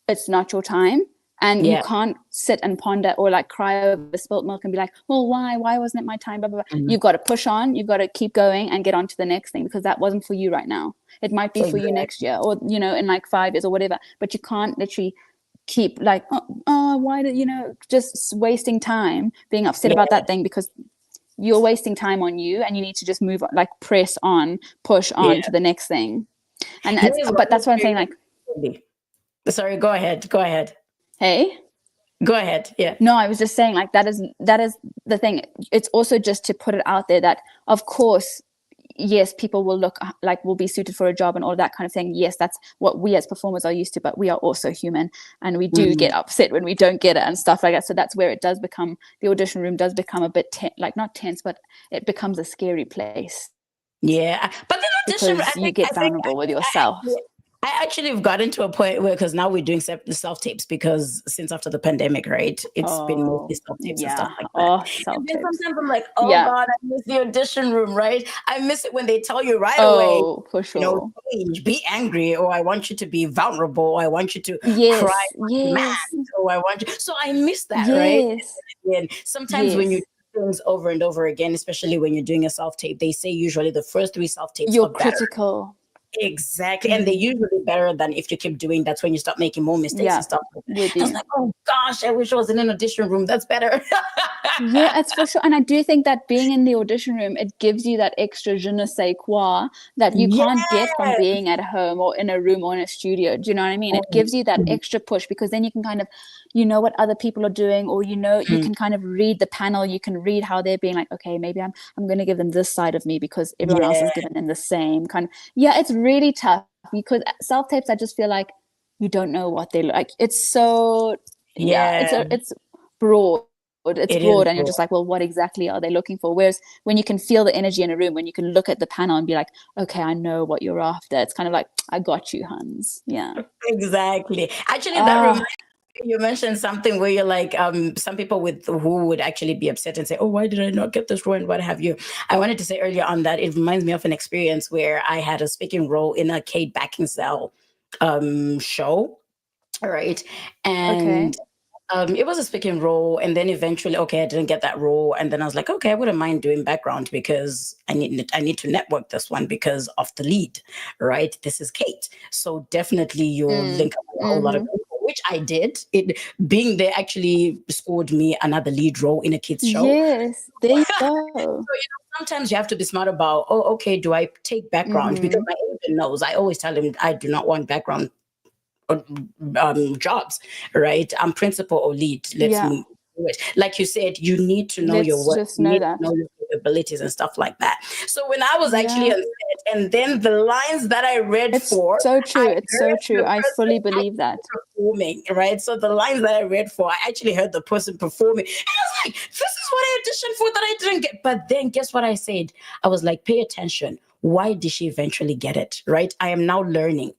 Speaker 3: it's not your time. And you can't sit and ponder or like cry over spilt milk and be like, well, why wasn't it my time? Blah, blah, blah. You've got to push on. You've got to keep going and get on to the next thing, because that wasn't for you right now. It might be for you next year, or, in like 5 years or whatever. But you can't literally keep like, why did, just wasting time being upset about that thing, because you're wasting time on you, and you need to just move on, like press on, push on to the next thing. And but that's what I'm saying. Like,
Speaker 2: sorry, go ahead.
Speaker 3: Hey,
Speaker 2: go ahead. Yeah.
Speaker 3: No, I was just saying, like, that is the thing. It's also just to put it out there that, of course, yes, people will be suited for a job and all that kind of thing. Yes, that's what we as performers are used to, but we are also human, and we do get upset when we don't get it and stuff like that. So that's where it does become, the audition room does become a bit not tense, but it becomes a scary place.
Speaker 2: Yeah, but the audition,
Speaker 3: because you get vulnerable with yourself.
Speaker 2: I actually have gotten to a point where, because now we're doing self-tapes, because since after the pandemic, right, it's been mostly self-tapes and stuff like that. And then sometimes I'm like, God, I miss the audition room, right? I miss it when they tell you right away,
Speaker 3: for sure,
Speaker 2: change, be angry, or I want you to be vulnerable, or I want you to cry, mad, or I want you. So I miss that, right? And sometimes when you do things over and over again, especially when you're doing a self-tape, they say usually the first 3 self-tapes
Speaker 3: you're
Speaker 2: are better.
Speaker 3: critical.
Speaker 2: Exactly. And they're usually better than if you keep doing. That's when you start making more mistakes and stuff. I was like, oh gosh, I wish I was in an audition room. That's better.
Speaker 3: Yeah, it's for sure. And I do think that being in the audition room, it gives you that extra je ne sais quoi that you can't get from being at home or in a room or in a studio. Do you know what I mean? It gives you that extra push, because then you can kind of, what other people are doing, or, you can kind of read the panel. You can read how they're being like, okay, maybe I'm going to give them this side of me because everyone else is giving them the same kind of, it's really tough, because self-tapes, I just feel like you don't know what they look like. It's so, it's broad. It's broad, and you're just like, well, what exactly are they looking for? Whereas when you can feel the energy in a room, when you can look at the panel and be like, okay, I know what you're after. It's kind of like, I got you, Hans. Yeah.
Speaker 2: Exactly. Actually, that reminds me, you mentioned something where you're like, some people who would actually be upset and say, oh, why did I not get this role and what have you? I wanted to say earlier on that it reminds me of an experience where I had a speaking role in a Kate Beckinsale show. All right. And it was a speaking role, and then eventually, I didn't get that role, and then I was like, okay, I wouldn't mind doing background, because I need to network this one because of the lead, right? This is Kate, so definitely you'll link up with a whole lot of people, which I did. It being there actually scored me another lead role in a kids show.
Speaker 3: Yes, there you go.
Speaker 2: So sometimes you have to be smart about, do I take background? Because my agent knows. I always tell him I do not want background jobs, right? I'm principal or lead. Let's move to it. Like you said, you need to know your work,
Speaker 3: just know that,
Speaker 2: know your capabilities and stuff like that. So when I was actually on set, and then the lines that I read
Speaker 3: it's so true. It's so true. I fully believe that.
Speaker 2: Performing, right? So the lines that I read for, I actually heard the person performing, and I was like, this is what I auditioned for that I didn't get. But then guess what I said? I was like, pay attention. Why did she eventually get it? Right? I am now learning.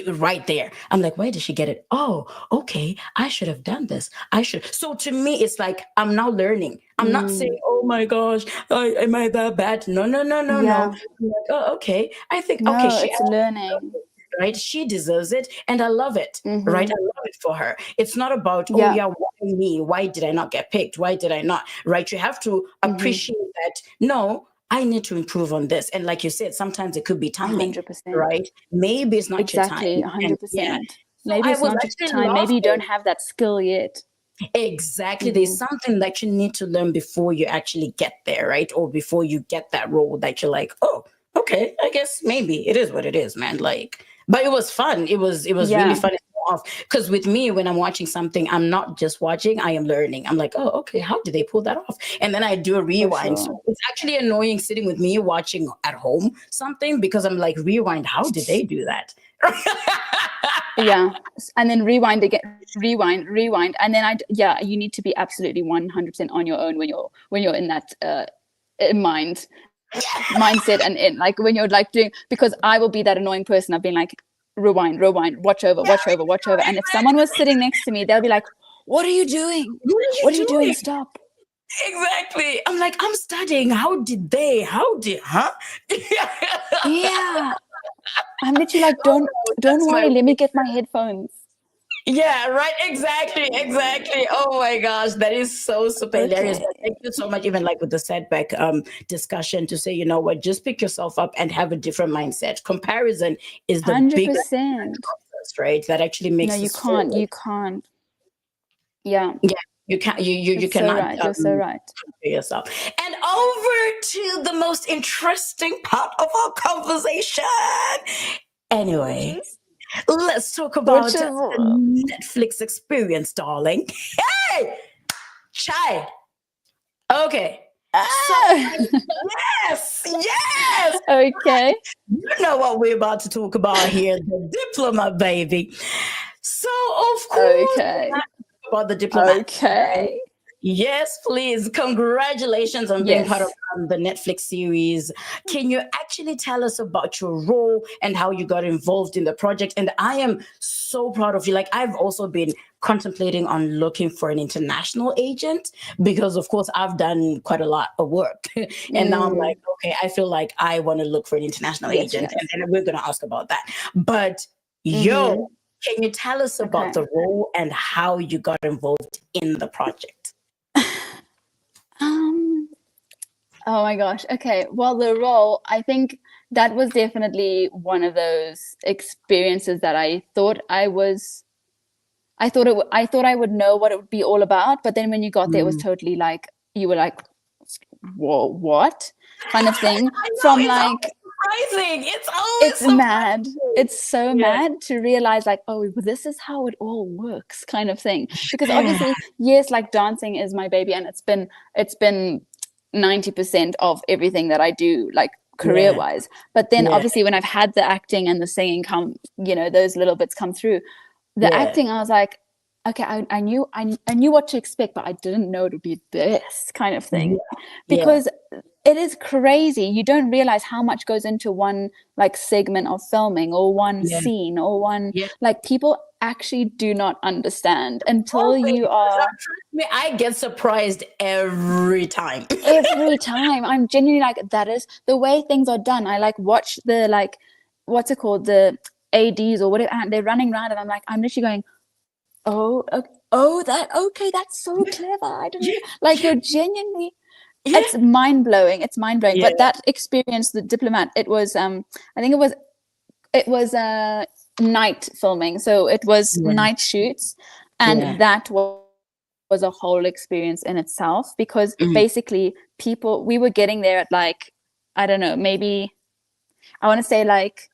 Speaker 2: Right there, I'm like, why did she get it? Oh, okay, I should have done this. I should. So to me, it's like I'm now learning. I'm not saying, oh my gosh, am I that bad? No. I'm like, oh, okay. I think
Speaker 3: it's learning.
Speaker 2: Right, she deserves it, and I love it. Right, I love it for her. It's not about why me? Why did I not get picked? Why did I not? Right, you have to appreciate that. No, I need to improve on this. And like you said, sometimes it could be timing,
Speaker 3: 100%.
Speaker 2: right? Maybe it's not your time.
Speaker 3: 100%. Maybe it's not your time. Maybe you don't have that skill yet.
Speaker 2: Exactly. There's something that you need to learn before you actually get there, right? Or before you get that role that you're like, oh, okay, I guess maybe it is what it is, man. Like, but it was fun. It was really fun. off. Because with me, when I'm watching something, I'm not just watching, I am learning. I'm like, oh, okay, how did they pull that off? And then I do a rewind.
Speaker 3: sure.
Speaker 2: So it's actually annoying sitting with me watching at home something, because I'm like, rewind, how did they do that?
Speaker 3: Yeah, and then rewind again, rewind, and then you need to be absolutely 100% on your own when you're in that mindset, and in like when you're like doing, because I will be that annoying person. I've been like, rewind, watch over, and if someone was sitting next to me, they'll be like, what are you doing? What are you doing? Stop.
Speaker 2: Exactly. I'm like, I'm studying. How did, huh?
Speaker 3: Yeah. I'm literally like, don't worry, let me get my headphones.
Speaker 2: Yeah, right. Exactly. Oh my gosh, that is so super hilarious. But thank you so much, even like with the setback discussion, to say, you know what, just pick yourself up and have a different mindset. Comparison is the
Speaker 3: 100%.
Speaker 2: biggest process, right? That actually makes
Speaker 3: you can't. Yeah.
Speaker 2: You can't. You
Speaker 3: so
Speaker 2: cannot.
Speaker 3: Right. You're so right.
Speaker 2: Yourself. And over to the most interesting part of our conversation. Anyway, let's talk about the Netflix experience, darling. Hey, Chai. Okay. Yes.
Speaker 3: Okay.
Speaker 2: You know what we're about to talk about here, the Diplomat, baby. So, of course, about the Diplomat.
Speaker 3: Okay.
Speaker 2: Yes, please. Congratulations on being part of the Netflix series. Can you actually tell us about your role and how you got involved in the project? And I am so proud of you. Like, I've also been contemplating on looking for an international agent, because of course I've done quite a lot of work. And now I'm like, okay, I feel like I want to look for an international agent. And then we're going to ask about that. But can you tell us about the role and how you got involved in the project?
Speaker 3: Oh my gosh. Okay. Well, the role, I think that was definitely one of those experiences that I thought I would know what it would be all about. But then when you got there, it was totally like, you were like, whoa, what kind of thing? From like, it's mad. It's so mad to realize like, oh, this is how it all works, kind of thing. Because obviously, yes, like dancing is my baby, and it's been 90% of everything that I do, like career wise. But then obviously when I've had the acting and the singing come, those little bits come through, the acting, I was like, okay, I knew what to expect, but I didn't know it would be this kind of thing. Because it is crazy. You don't realize how much goes into one like segment of filming or one scene or one like people actually do not understand until you are.
Speaker 2: I get surprised every time.
Speaker 3: I'm genuinely like, that is the way things are done. I like watch the like, what's it called, the ADs or whatever, and they're running around, and I'm literally going, that's so clever. I don't know. Like, you're genuinely. It's mind blowing. But that experience, the Diplomat, it was I think it was night filming, so it was night shoots, and that was a whole experience in itself, because basically we were getting there at like, I don't know, maybe I want to say like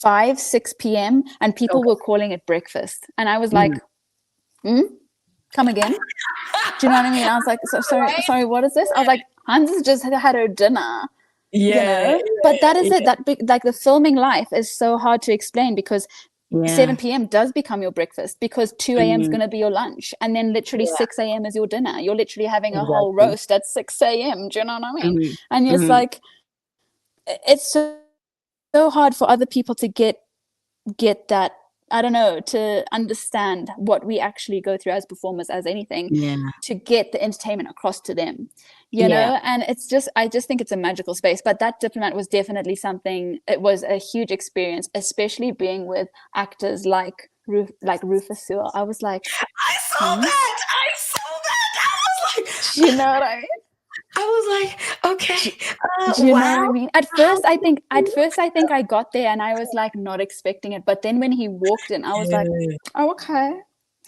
Speaker 3: 5-6 p.m. and people were calling it breakfast, and I was like, come again? Do you know what I mean? I was like, sorry, what is this? I was like, Hans has just had her dinner. But that is it. That like the filming life is so hard to explain, because 7 p.m. does become your breakfast, because 2 a.m. is going to be your lunch, and then literally 6 a.m. is your dinner. You're literally having a whole roast at 6 a.m. Do you know what I mean? And it's like, it's so hard for other people to get that, I don't know, to understand what we actually go through as performers, as anything, to get the entertainment across to them, you know? And I just think it's a magical space. But that Diplomat was definitely something, it was a huge experience, especially being with actors like Rufus Sewell. I was like,
Speaker 2: I saw that. I was like,
Speaker 3: you know what I mean?
Speaker 2: I was like, okay.
Speaker 3: Do you know what I mean? At first I think I got there and I was like not expecting it. But then when he walked in, I was like, oh, okay.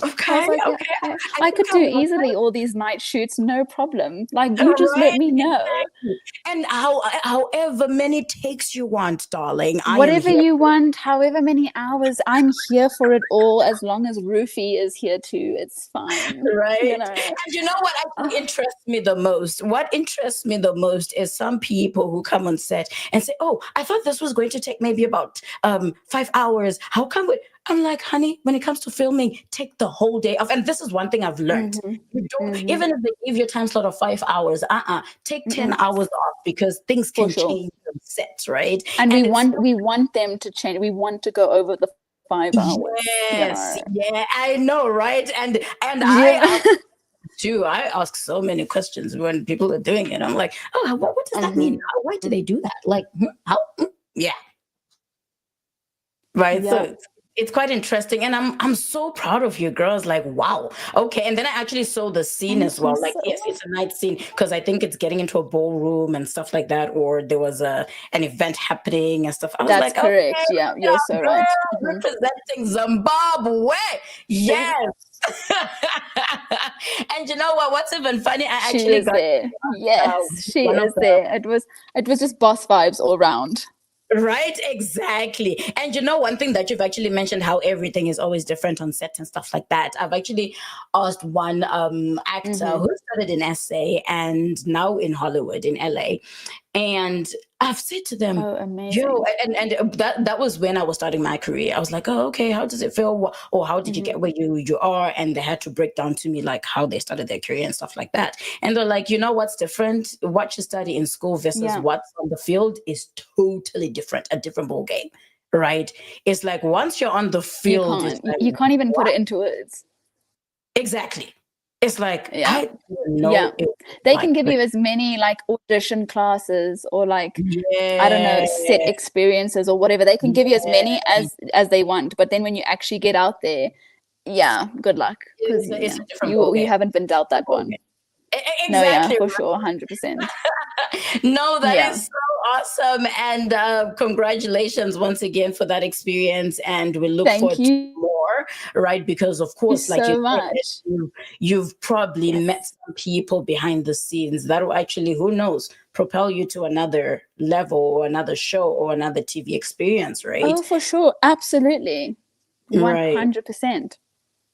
Speaker 3: I was
Speaker 2: Okay,
Speaker 3: like, yeah,
Speaker 2: okay.
Speaker 3: okay.
Speaker 2: I
Speaker 3: I
Speaker 2: think
Speaker 3: could
Speaker 2: I
Speaker 3: do
Speaker 2: want
Speaker 3: easily all these night shoots, no problem. Like,
Speaker 2: that.
Speaker 3: you just let
Speaker 2: Right,
Speaker 3: me know.
Speaker 2: exactly. And however many takes you want, darling, I am
Speaker 3: Whatever
Speaker 2: here.
Speaker 3: you want, however many hours, I'm here for it all. As long as Rufy is here too, it's fine. You
Speaker 2: Right.
Speaker 3: know.
Speaker 2: And you know what actually
Speaker 3: Ah,
Speaker 2: interests me the most? What interests me the most is some people who come on set and say, "Oh, I thought this was going to take maybe about 5 hours. How come we?" I'm like, honey, when it comes to filming, take the whole day off. And this is one thing I've learned.
Speaker 3: mhm,
Speaker 2: You don't,
Speaker 3: mhm,
Speaker 2: even if they give you a time slot of 5 hours, take 10
Speaker 3: mm-mm,
Speaker 2: hours off because things
Speaker 3: for
Speaker 2: can
Speaker 3: sure.
Speaker 2: change on set, right?
Speaker 3: And
Speaker 2: And it's
Speaker 3: we want them to change. We want to go over the 5 hours, you
Speaker 2: yes,
Speaker 3: know.
Speaker 2: yeah, I know, right? And I
Speaker 3: Yeah.
Speaker 2: too. I ask so many questions when people are doing it. I'm like, oh, what does that mean?
Speaker 3: Mhm.
Speaker 2: Why do they do that? Like, how? Yeah, right. So
Speaker 3: Yeah.
Speaker 2: it's quite interesting, and I'm so proud of you girls. Like, wow, okay. And then I actually saw the scene as
Speaker 3: Thank you
Speaker 2: well. Like,
Speaker 3: so
Speaker 2: yes,
Speaker 3: much.
Speaker 2: it's a night scene because I think it's getting into a ballroom and stuff like that, or there was an event happening and stuff. I was
Speaker 3: That's
Speaker 2: like, okay,
Speaker 3: correct. Yeah, you're so right.
Speaker 2: girl,
Speaker 3: Mhm.
Speaker 2: representing Zimbabwe. Yes. And you know what? What's even funny? I
Speaker 3: She
Speaker 2: actually
Speaker 3: is
Speaker 2: got
Speaker 3: there. Yes, she
Speaker 2: one of
Speaker 3: is
Speaker 2: the
Speaker 3: there. It was just boss vibes all round.
Speaker 2: right, exactly. And you know, one thing that you've actually mentioned how everything is always different on set and stuff like that. I've actually asked one actor
Speaker 3: Mhm.
Speaker 2: who studied in SA and now in Hollywood in LA. And I've said to them,
Speaker 3: Oh,
Speaker 2: yo,
Speaker 3: amazing.
Speaker 2: and that was when I was starting my career. I was like, oh, okay, how does it feel? Or how did you
Speaker 3: Mhm.
Speaker 2: get where you are? And they had to break down to me like how they started their career and stuff like that. And they're like, you know what's different? What you study in school versus
Speaker 3: Yeah.
Speaker 2: what's on the field is totally different, a different ball game. Right? It's like once you're on the field, it's like
Speaker 3: You can't even put
Speaker 2: what?
Speaker 3: it into words.
Speaker 2: Exactly. It's like
Speaker 3: Yeah.
Speaker 2: I didn't
Speaker 3: Yeah.
Speaker 2: know it was
Speaker 3: They can
Speaker 2: like
Speaker 3: give
Speaker 2: this.
Speaker 3: you as many like audition classes or like I don't know,
Speaker 2: Yeah.
Speaker 3: set experiences or whatever. They can give you as many
Speaker 2: Yeah.
Speaker 3: as they want, but then when you actually get out there, yeah, good luck because
Speaker 2: It's
Speaker 3: yeah,
Speaker 2: a different ball
Speaker 3: you
Speaker 2: game.
Speaker 3: haven't been dealt that one. No, yeah,
Speaker 2: Exactly.
Speaker 3: for sure, 100%.
Speaker 2: No, that
Speaker 3: Yeah.
Speaker 2: is so awesome. And congratulations once again for that experience. And we look
Speaker 3: Thank
Speaker 2: forward to
Speaker 3: you
Speaker 2: more, right? Because, of course, like you
Speaker 3: so
Speaker 2: said,
Speaker 3: much.
Speaker 2: you've probably met
Speaker 3: Yes.
Speaker 2: some people behind the scenes that will actually, who knows, propel you to another level or another show or another TV experience, right?
Speaker 3: Oh, for sure. Absolutely.
Speaker 2: Right.
Speaker 3: 100%.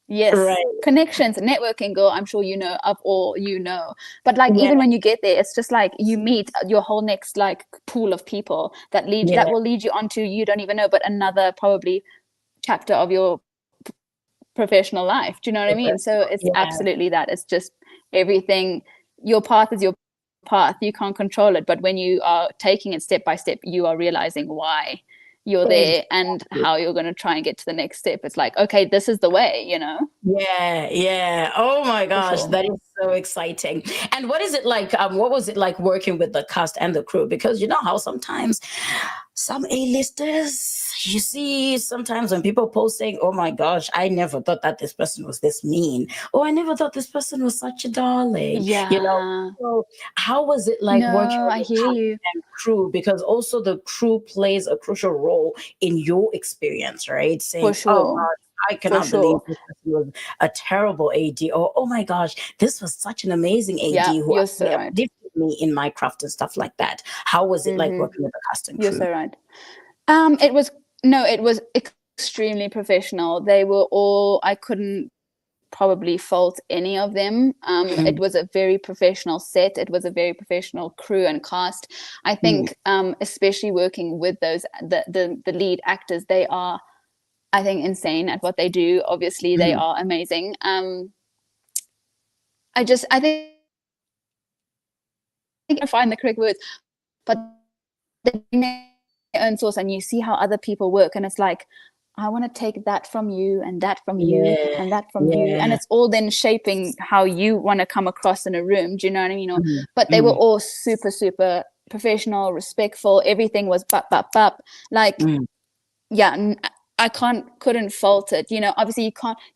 Speaker 3: Yes.
Speaker 2: Right.
Speaker 3: Connections, networking, girl. I'm sure you know of all you know. But like
Speaker 2: Yeah.
Speaker 3: even when you get there, it's just like you meet your whole next like pool of people
Speaker 2: Yeah.
Speaker 3: that will lead you onto you don't even know, but another probably chapter of your professional life. Do you know what I mean? So it's
Speaker 2: Yeah.
Speaker 3: absolutely that. It's just everything. Your path is your path. You can't control it. But when you are taking it step by step, you are realizing why you're there and
Speaker 2: Exactly.
Speaker 3: how you're going to try and get to the next step. It's like, okay, this is the way, you know,
Speaker 2: Yeah, yeah. Oh my
Speaker 3: for
Speaker 2: gosh,
Speaker 3: sure.
Speaker 2: that is so exciting. And what is it like? What was it like working with the cast and the crew? Because you know how sometimes some A-listers, you see, sometimes when people post saying, "Oh my gosh, I never thought that this person was this mean," or "I never thought this person was such a darling," you know.
Speaker 3: Yeah.
Speaker 2: So how was it like working
Speaker 3: No,
Speaker 2: with
Speaker 3: I
Speaker 2: the
Speaker 3: hear
Speaker 2: cast
Speaker 3: you.
Speaker 2: and crew? Because also the crew plays a crucial role in your experience, right?
Speaker 3: For
Speaker 2: Saying, "Oh
Speaker 3: sure.
Speaker 2: God, I
Speaker 3: For
Speaker 2: cannot believe
Speaker 3: sure.
Speaker 2: this person was a terrible AD," or "Oh my gosh, this was such an amazing
Speaker 3: Yeah,
Speaker 2: AD who
Speaker 3: you're so
Speaker 2: actually
Speaker 3: right.
Speaker 2: uplifted me in my craft and stuff like that." How was it like
Speaker 3: Mm-hmm.
Speaker 2: working with the cast and
Speaker 3: You're
Speaker 2: crew?
Speaker 3: so right. It was no, it was extremely professional. They were all I couldn't probably fault any of them. It
Speaker 2: Mhm.
Speaker 3: was a very professional set. It was a very professional crew and cast. I
Speaker 2: Mm.
Speaker 3: think, especially working with those the lead actors, they are, I think, insane at what they do. Obviously, they
Speaker 2: Mhm.
Speaker 3: are amazing. I think I find the correct words, but they bring their own source, and you see how other people work, and it's like, I want to take that from you and that from you
Speaker 2: Yeah,
Speaker 3: and that from you, and
Speaker 2: yeah.
Speaker 3: it's all then shaping how you want to come across in a room. Do you know what I mean?
Speaker 2: Mhm,
Speaker 3: But they were
Speaker 2: mhm,
Speaker 3: all super professional, respectful. Everything was bap. Like,
Speaker 2: mhm.
Speaker 3: yeah, I couldn't fault it. You know, obviously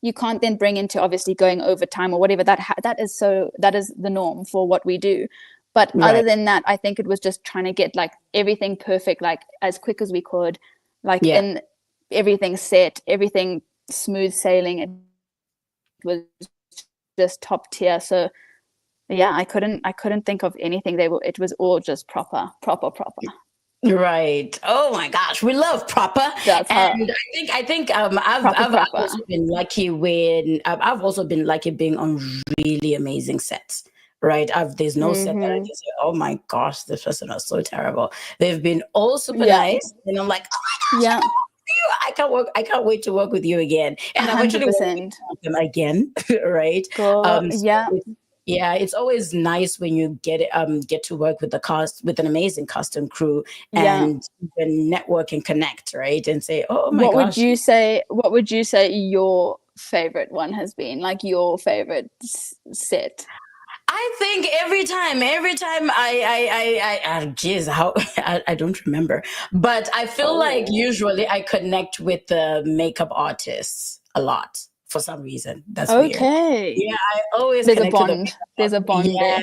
Speaker 3: you can't then bring into obviously going overtime or whatever. That is the norm for what we do. But other
Speaker 2: Right.
Speaker 3: than that, I think it was just trying to get like everything perfect, like as quick as we could, like
Speaker 2: Yeah.
Speaker 3: in everything set, everything smooth sailing. was just top tier. So yeah, I couldn't think of anything. It was all just proper.
Speaker 2: Right. Oh my gosh, we love proper.
Speaker 3: That's how
Speaker 2: And I think I've
Speaker 3: proper.
Speaker 2: also been lucky I've also been lucky being on really amazing sets. Right. There's no set that I can say, oh my gosh, this person was so terrible. They've been all super nice. And I'm like, oh my gosh, I can't wait to work with you again. And I've actually worked
Speaker 3: 100%.
Speaker 2: with them again. Right.
Speaker 3: Cool.
Speaker 2: Yeah, it's always nice when you get to work with the cast, with an amazing cast and crew, and you can network and connect, right? And say, oh my gosh.
Speaker 3: What would you say your favorite one has been? Like your favorite set?
Speaker 2: I think every time I don't remember, but I feel like usually I connect with the makeup artists a lot. For some reason, that's weird. Yeah, I always
Speaker 3: there's
Speaker 2: connect
Speaker 3: a bond.
Speaker 2: to the
Speaker 3: There's a bond there.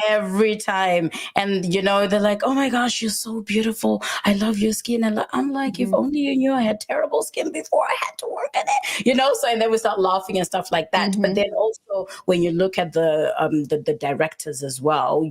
Speaker 2: every time, and they're like, "Oh my gosh, you're so beautiful. I love your skin." And I'm like, "If only you knew I had terrible skin before I had to work on it." So and then we start laughing and stuff like that. But then also when you look at the directors as well,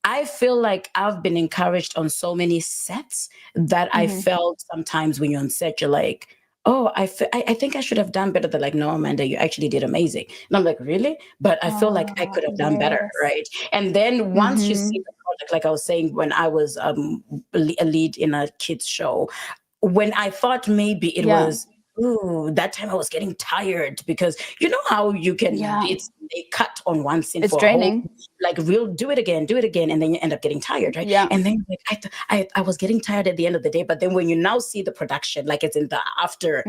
Speaker 2: I feel like I've been encouraged on so many sets that I felt sometimes when you're on set, you're like, oh, I think I should have done better. They're like, no, Amanda, you actually did amazing. And I'm like, really? But I feel like I could have done better, right? And then once you see the product, like I was saying, when I was a lead in a kids show, when I thought maybe it was, that time I was getting tired because you know how you can, they cut on one scene
Speaker 3: it's
Speaker 2: for
Speaker 3: draining.
Speaker 2: we'll do it again, and then you end up getting tired, right?
Speaker 3: Yeah.
Speaker 2: And then I was getting tired at the end of the day, but then when you now see the production, like it's in the after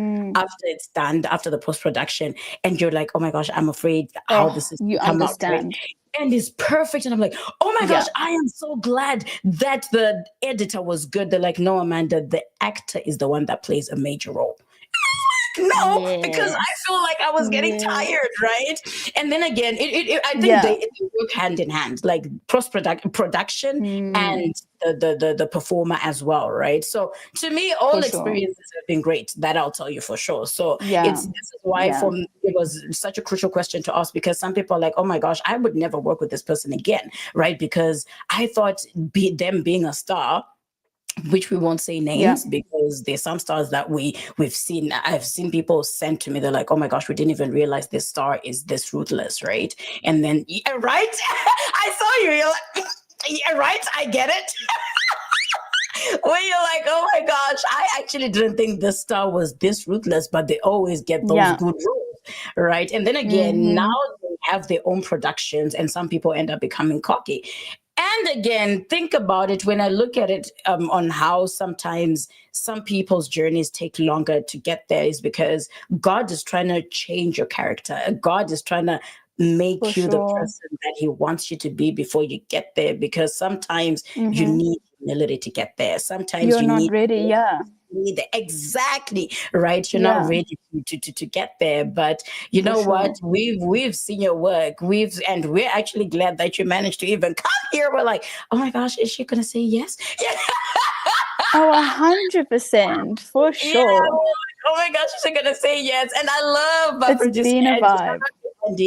Speaker 2: it's done, after the post-production, and you're like, oh my gosh, I'm afraid how this is
Speaker 3: you
Speaker 2: come
Speaker 3: understand.
Speaker 2: out, right? And it's perfect. And I'm like, oh my gosh, I am so glad that the editor was good. They're like, no, Amanda, the actor is the one that plays a major role. No, because I feel like I was getting tired, right? And then again, I think they work hand in hand, like production and the performer as well, right? So to me, all experiences have been great. That I'll tell you for sure. So this is why for me, it was such a crucial question to ask, because some people are like, oh my gosh, I would never work with this person again, right? Because I thought them being a star, which we won't say names because there's some stars that we've seen. I've seen people send to me. They're like, oh my gosh, we didn't even realize this star is this ruthless, right? And then, right? I saw you. You're like, yeah, right? I get it. When you're like, oh my gosh, I actually didn't think this star was this ruthless, but they always get those good roles, right? And then again, now they have their own productions, and some people end up becoming cocky. And again, think about it when I look at it on how sometimes some people's journeys take longer to get there is because God is trying to change your character. God is trying to make you the person that he wants you to be before you get there, because sometimes you need humility to get there. Sometimes
Speaker 3: you're
Speaker 2: you
Speaker 3: not
Speaker 2: need
Speaker 3: ready.
Speaker 2: Exactly, right? You're not ready to get there, but you know what? We've seen your work. We're actually glad that you managed to even come here. We're like, oh my gosh, is she gonna say yes?
Speaker 3: Oh, 100% for sure.
Speaker 2: Oh my gosh, she's gonna say yes. And I love my
Speaker 3: it's been a vibe.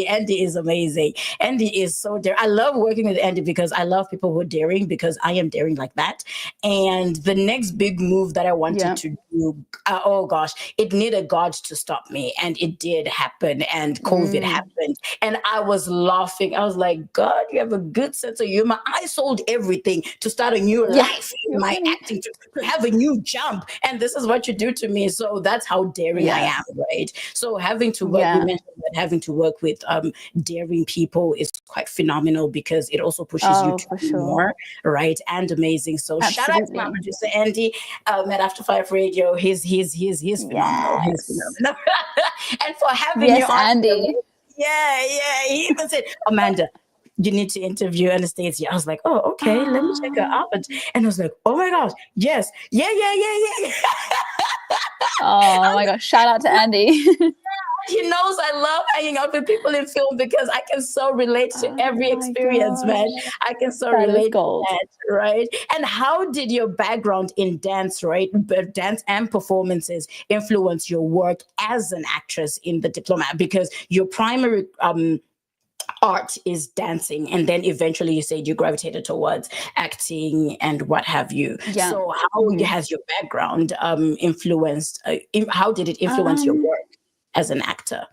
Speaker 2: Andy is amazing. Andy is so daring. I love working with Andy because I love people who are daring, because I am daring like that. And the next big move that I wanted to do, oh gosh, it needed God to stop me. And it did happen. And COVID happened. And I was laughing. I was like, God, you have a good sense of humor. I sold everything to start a new life in my acting, to have a new jump. And this is what you do to me. So that's how daring I am, right? So having to work, we mentioned that having to work with daring people is quite phenomenal, because it also pushes you to do more, right? And amazing. So shout out to my producer Andy at After5Radio. He's phenomenal. He's phenomenal. And for having you on,
Speaker 3: Andy.
Speaker 2: He even said, Amanda, you need to interview Anastasia. I was like, oh, okay, let me check her out. And I was like, oh my gosh, yes, yeah.
Speaker 3: Oh my gosh, shout out to Andy.
Speaker 2: He knows I love hanging out with people in film because I can so relate to every
Speaker 3: my
Speaker 2: experience, man.
Speaker 3: gosh.
Speaker 2: I can so
Speaker 3: That is
Speaker 2: relate to
Speaker 3: gold.
Speaker 2: that, right? And how did your background in dance, right, dance and performances influence your work as an actress in The Diplomat? Because your primary art is dancing, and then eventually you said you gravitated towards acting and what have you.
Speaker 3: Yeah.
Speaker 2: So how has your background influenced how did it influence your work as an actor?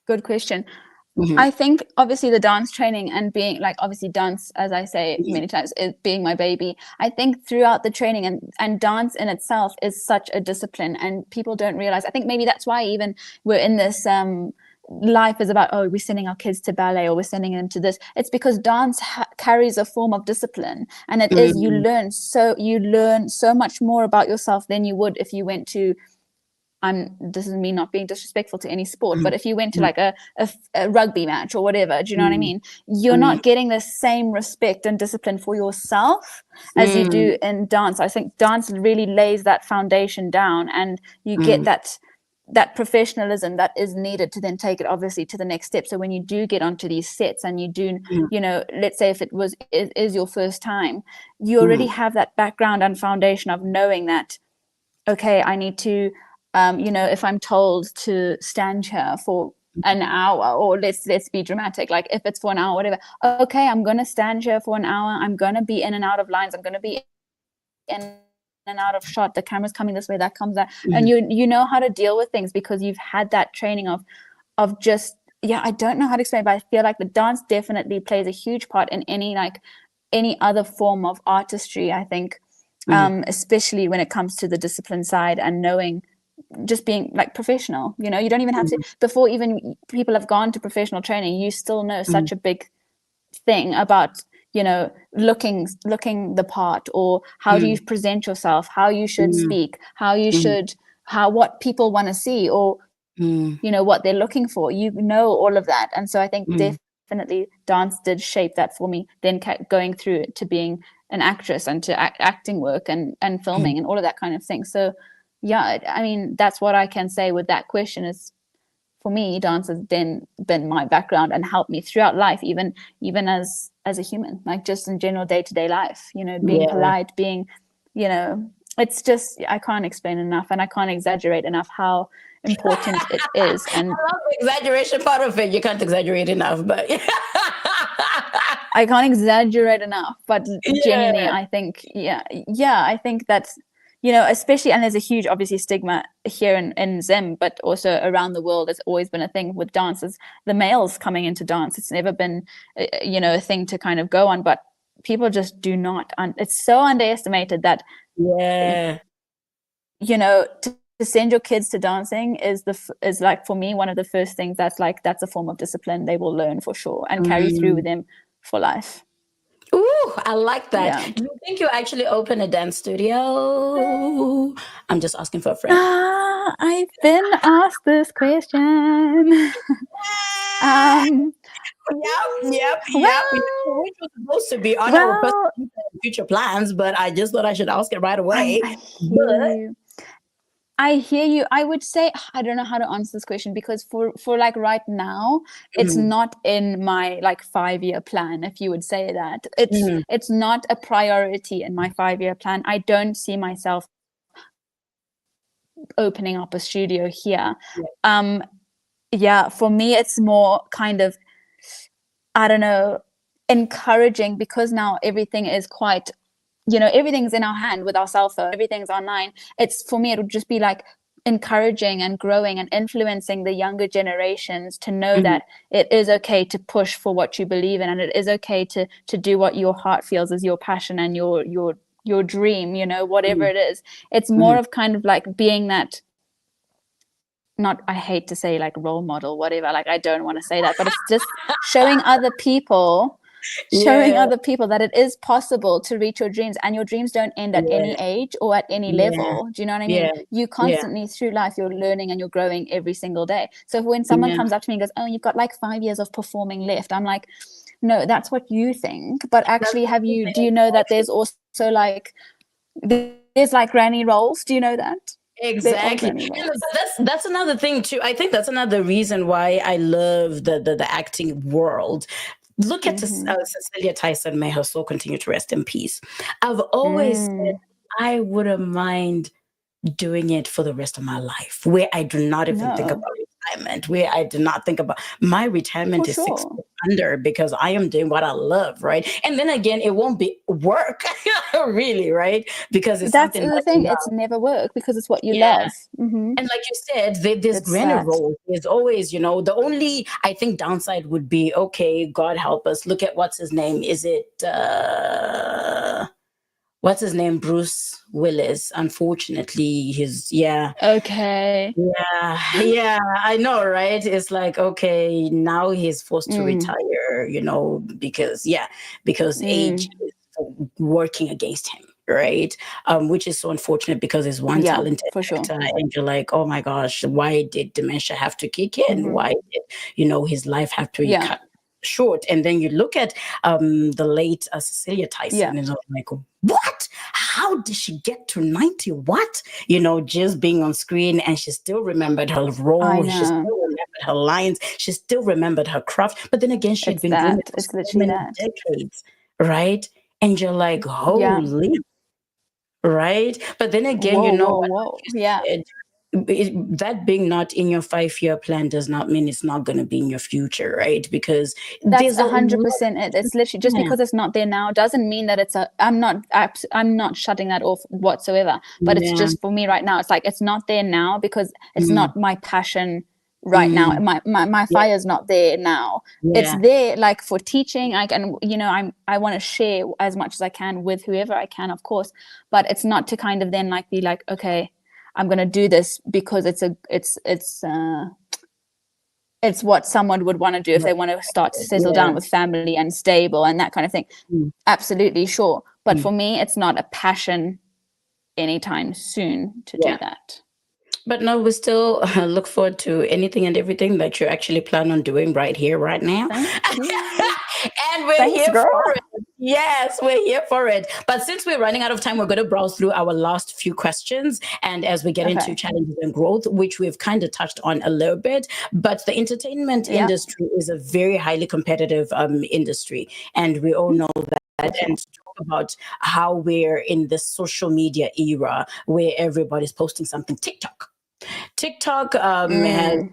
Speaker 3: Good question. I think obviously the dance training and being like, obviously dance, as I say many times, is being my baby. I think throughout the training and dance in itself is such a discipline, and people don't realize. I think maybe that's why even we're in this life is about, oh, we're sending our kids to ballet or we're sending them to this. It's because dance carries a form of discipline, and it is, you learn so much more about yourself than you would if you went to, this is me not being disrespectful to any sport, but if you went to like a rugby match or whatever, do you know what I mean? You're not getting the same respect and discipline for yourself as you do in dance. I think dance really lays that foundation down, and you get that professionalism that is needed to then take it obviously to the next step. So when you do get onto these sets and you do, you know, let's say if it is your first time, you already have that background and foundation of knowing that, okay, I need to, you know, if I'm told to stand here for an hour, or let's be dramatic, like if it's for an hour, whatever, okay, I'm going to stand here for an hour. I'm going to be in and out of lines. I'm going to be in and out of shot. The camera's coming this way, that comes that, and you know how to deal with things because you've had that training of just, yeah, I don't know how to explain, but I feel like the dance definitely plays a huge part in any other form of artistry, I think, especially when it comes to the discipline side and knowing, just being like professional, you know, you don't even have to, before even people have gone to professional training, you still know such a big thing about, you know, looking the part, or how do you present yourself, how you should speak, how you should, what people want to see, or you know, what they're looking for, you know, all of that. And so I think definitely dance did shape that for me, then going through to being an actress and to acting work and filming and all of that kind of thing. So yeah, I mean, that's what I can say with that question is, for me, dance has then been my background and helped me throughout life, even as a human, like just in general day-to-day life, you know, being polite, being, you know, it's just, I can't explain enough, and I can't exaggerate enough how important it is. And
Speaker 2: I love the exaggeration part of it. You can't exaggerate enough, but
Speaker 3: I can't exaggerate enough, but genuinely, I think, I think that's, you know, especially, and there's a huge, obviously, stigma here in Zim, but also around the world. There's always been a thing with dances, the males coming into dance. It's never been, you know, a thing to kind of go on, but people just do not. It's so underestimated that, you know, to send your kids to dancing is like, for me, one of the first things that's a form of discipline they will learn for sure and carry through with them for life.
Speaker 2: Ooh, I like that.
Speaker 3: Yeah.
Speaker 2: Do you think you actually open a dance studio? I'm just asking for a friend.
Speaker 3: I've been asked this question.
Speaker 2: Yep. Which was supposed to be on our future plans, but I just thought I should ask it right away.
Speaker 3: I hear you. I would say, I don't know how to answer this question, because for like right now, it's not in my like 5-year plan, if you would say that. It's not a priority in my 5-year plan. I don't see myself opening up a studio here. For me, it's more kind of, I don't know, encouraging, because now everything is quite, you know, everything's in our hand with our cell phone, everything's online. It's, for me, it would just be like encouraging and growing and influencing the younger generations to know that it is okay to push for what you believe in, and it is okay to do what your heart feels is your passion and your dream, you know, whatever it is. It's more of kind of like being that, not, I hate to say like role model, whatever, like I don't want to say that, but it's just showing other people that it is possible to reach your dreams, and your dreams don't end at any age or at any level. Do you know what I mean? You constantly through life, you're learning and you're growing every single day. So when someone comes up to me and goes, oh, you've got like 5 years of performing left, I'm like, no, that's what you think, but actually do you know that there's also like, there's like granny roles? Do you know that?
Speaker 2: Exactly.
Speaker 3: awesome, you know.
Speaker 2: And that's another thing too. I think that's another reason why I love the acting world. Look at
Speaker 3: Mm-hmm.
Speaker 2: Cecilia Tyson, may her soul continue to rest in peace. I've always said
Speaker 3: Mm.
Speaker 2: I wouldn't mind doing it for the rest of my life, where I do not even think about
Speaker 3: No,
Speaker 2: retirement, where I do not think about my
Speaker 3: for
Speaker 2: retirement is six
Speaker 3: sure.
Speaker 2: feet under because I am doing what I love, right? And then again, it won't be work, really, right? Because it's
Speaker 3: That's
Speaker 2: something
Speaker 3: the
Speaker 2: that you
Speaker 3: thing. It's
Speaker 2: love.
Speaker 3: never work because it's what you
Speaker 2: Yeah.
Speaker 3: love. Mm-hmm.
Speaker 2: And like you said, there's
Speaker 3: It's
Speaker 2: granted
Speaker 3: that.
Speaker 2: roles. There's always, the only I think downside would be okay, God help us. Look at what's his name. Is it what's his name? Bruce Willis. Unfortunately,
Speaker 3: Okay.
Speaker 2: yeah, I know, right? It's like, okay, now he's forced to
Speaker 3: Mm.
Speaker 2: retire, because age
Speaker 3: Mm.
Speaker 2: is working against him, right? Which is so unfortunate because he's one
Speaker 3: Yeah,
Speaker 2: talented
Speaker 3: for sure.
Speaker 2: actor, and you're like, oh my gosh, why did dementia have to kick in?
Speaker 3: Mm-hmm.
Speaker 2: Why did, his life have to be
Speaker 3: Yeah.
Speaker 2: cut short? And then you look at the late Cecilia
Speaker 3: Yeah.
Speaker 2: Tyson, and I'm like, what? How did she get to 90? What? Just being on screen, and she still remembered her
Speaker 3: I
Speaker 2: role. She still
Speaker 3: know.
Speaker 2: remembered her lines. She still remembered her craft. But then again, she had
Speaker 3: It's
Speaker 2: been doing it
Speaker 3: that.
Speaker 2: for
Speaker 3: It's
Speaker 2: so
Speaker 3: literally
Speaker 2: many
Speaker 3: that.
Speaker 2: decades, right? And you're like,
Speaker 3: Yeah.
Speaker 2: holy, right? But then again,
Speaker 3: Whoa, whoa,
Speaker 2: like
Speaker 3: whoa.
Speaker 2: you
Speaker 3: Yeah.
Speaker 2: said, that being not in your 5-year plan does not mean it's not going to be in your future, right? Because
Speaker 3: That's
Speaker 2: there's a lot.
Speaker 3: 100% it. It's literally just
Speaker 2: Yeah,
Speaker 3: because it's not there now doesn't mean that I'm not shutting that off whatsoever. But it's
Speaker 2: yeah,
Speaker 3: just for me right now. It's like it's not there now because it's
Speaker 2: mm,
Speaker 3: not my passion right now.
Speaker 2: mm,
Speaker 3: My
Speaker 2: yeah,
Speaker 3: fire's not there now. It's
Speaker 2: yeah.
Speaker 3: there like for teaching. I can, I want to share as much as I can with whoever I can, of course. But it's not to kind of then like be like, okay, I'm gonna do this because it's what someone would want to do if they want to start to settle
Speaker 2: Yeah.
Speaker 3: down with family and stable and that kind of thing.
Speaker 2: Mm,
Speaker 3: Absolutely, sure. But
Speaker 2: mm,
Speaker 3: for me, it's not a passion anytime soon to do
Speaker 2: yeah.
Speaker 3: that.
Speaker 2: But no, we still look forward to anything and everything that you actually plan on doing right here, right now.
Speaker 3: Thank you.
Speaker 2: And we're
Speaker 3: Thanks,
Speaker 2: here
Speaker 3: girl.
Speaker 2: for it. Yes, we're here for it. But since we're running out of time, we're going to browse through our last few questions. And as we get into
Speaker 3: Okay.
Speaker 2: challenges and growth, which we've kind of touched on a little bit, but the entertainment
Speaker 3: Yeah,
Speaker 2: industry is a very highly competitive industry. And we all know that.
Speaker 3: for sure.
Speaker 2: And to talk about how we're in this social media era where everybody's posting something. TikTok
Speaker 3: Mm,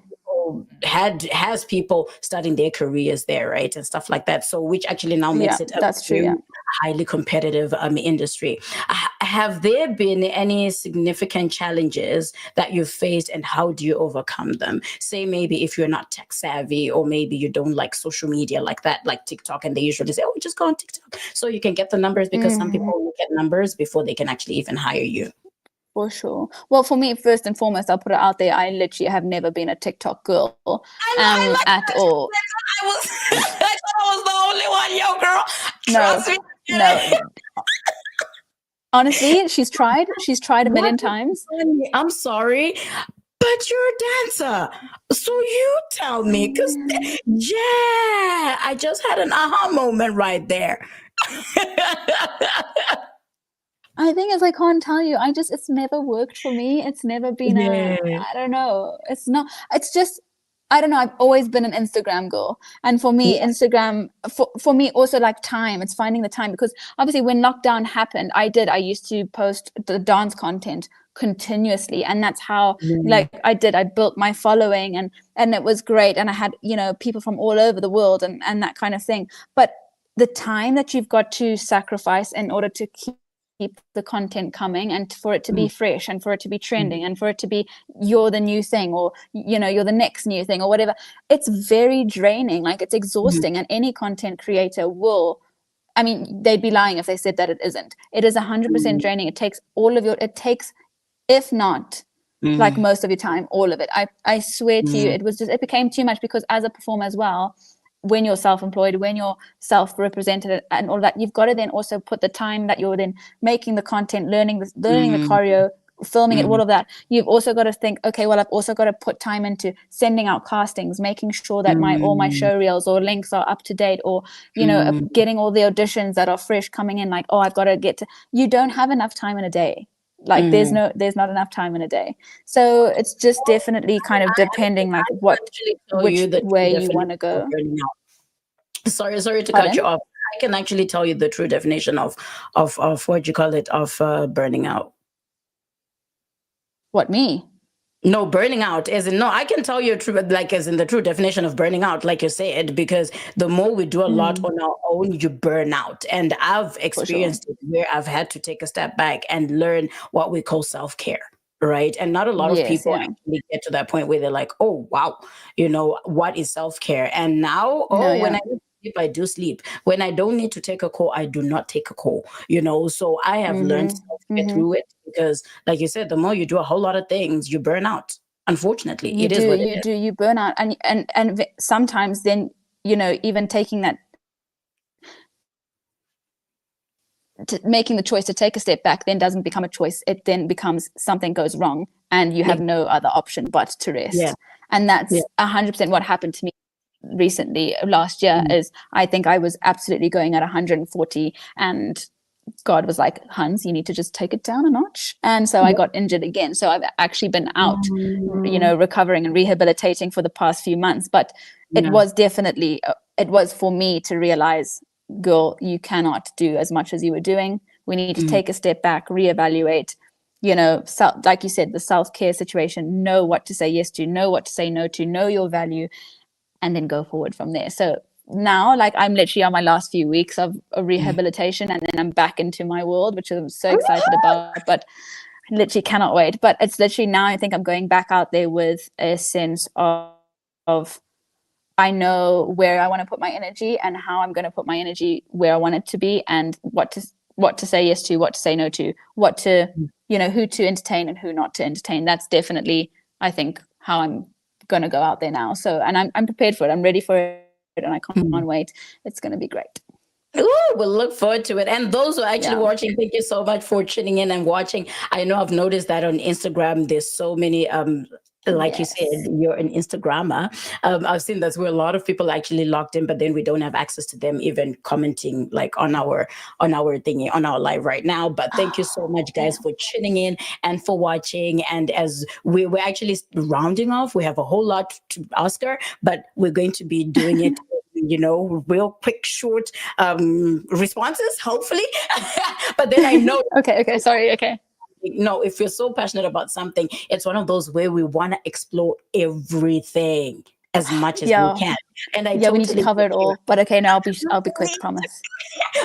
Speaker 2: has people starting their careers there, right, and stuff like that. So, which actually now
Speaker 3: yeah,
Speaker 2: makes it a
Speaker 3: that's true.
Speaker 2: very
Speaker 3: Yeah.
Speaker 2: highly competitive industry. Have there been any significant challenges that you've faced, and how do you overcome them? Say maybe if you're not tech savvy, or maybe you don't like social media like that, like TikTok, and they usually say, "Oh, just go on TikTok so you can get the numbers," because some
Speaker 3: Mhm.
Speaker 2: people look at numbers before they can actually even hire you.
Speaker 3: For sure. Well, for me, first and foremost, I'll put it out there. I literally have never been a TikTok girl,
Speaker 2: I like
Speaker 3: at
Speaker 2: that.
Speaker 3: all.
Speaker 2: I was, I thought I was the only one, yo, girl.
Speaker 3: No,
Speaker 2: Trust me.
Speaker 3: no. Honestly, she's tried. She's tried a
Speaker 2: What
Speaker 3: million
Speaker 2: is
Speaker 3: times.
Speaker 2: funny? I'm sorry, but you're a dancer. So you tell me, because, yeah, I just had an aha moment right there.
Speaker 3: I think it's I can't tell you. It's never worked for me. It's never been
Speaker 2: Yeah.
Speaker 3: I don't know. It's not, it's just, I don't know. I've always been an Instagram girl. And for me,
Speaker 2: Yeah.
Speaker 3: Instagram, for me also like time, it's finding the time because obviously when lockdown happened, I used to post the dance content continuously. And that's how
Speaker 2: Yeah.
Speaker 3: like I built my following and it was great. And I had, people from all over the world and that kind of thing. But the time that you've got to sacrifice in order to keep the content coming and for it to be fresh and for it to be trending and for it to be you're the new thing or you're the next new thing or whatever, it's very draining. Like it's exhausting. And any content creator will, I mean, they'd be lying if they said that it isn't. It is 100% draining. It takes if not like most of your time, all of it. I swear to you, it became too much because as a performer as well, when you're self-employed, when you're self-represented and all that, you've got to then also put the time that you're then making the content, learning the choreo, filming it, all of that. You've also got to think, okay, well, I've also got to put time into sending out castings, making sure that all my show reels or links are up to date, or getting all the auditions that are fresh coming in. Like, oh, I've got to you don't have enough time in a day. Like there's not enough time in a day. So it's just definitely kind of depending like which way you want to go.
Speaker 2: Sorry to
Speaker 3: Pardon?
Speaker 2: cut you off. I can actually tell you the true definition of what you call it, of burning out.
Speaker 3: What, me?
Speaker 2: No, burning out as in, no, I can tell you like as in the true definition of burning out, like you said, because the more we do a lot on our own, you burn out. And I've experienced it where I've had to take a step back and learn what we call self-care. Right. And not a lot of people actually get to that point where they're like, oh, wow, what is self-care? And now, when I do sleep. When I don't need to take a call, I do not take a call, so I have learned to get through it because, like you said, the more you do a whole lot of things, you burn out. Unfortunately,
Speaker 3: you burn out. And sometimes then, even taking that, making the choice to take a step back then doesn't become a choice. It then becomes something goes wrong and you have no other option but to rest. Yeah. And that's 100% what happened to me recently last year. Is I think I was absolutely going at 140 and God was like, Hans, you need to just take it down a notch. And so I got injured again. So I've actually been out, recovering and rehabilitating for the past few months. But it was definitely, it was for me to realize, girl, you cannot do as much as you were doing. We need to take a step back, reevaluate, like you said, the self-care situation, know what to say yes to, know what to say no to, know your value, and then go forward from there. So now, like, I'm literally on my last few weeks of rehabilitation, and then I'm back into my world, which I'm so excited about, but I literally cannot wait. But it's literally now I think I'm going back out there with a sense of I know where I want to put my energy and how I'm going to put my energy where I want it to be, and what to say yes to, what to say no to, what to, who to entertain and who not to entertain. That's definitely, I think, how I'm going to go out there now. So, and I'm prepared for it. I'm ready for it, and I can't wait. It's going to be great.
Speaker 2: Ooh, we'll look forward to it. And those who are actually watching, thank you so much for tuning in and watching. I know I've noticed that on Instagram, there's so many, like you said, you're an Instagrammer. I've seen that's where a lot of people actually logged in, but then we don't have access to them even commenting like on our thingy, on our live right now. But thank you so much, guys, for tuning in and for watching. And as we're actually rounding off, we have a whole lot to ask her, but we're going to be doing it real quick, short responses, hopefully. But then I know.
Speaker 3: Okay. Sorry. Okay.
Speaker 2: No, if you're so passionate about something, it's one of those where we want to explore everything as much as we can. And
Speaker 3: we need to cover it all. But okay, now I'll be quick, promise.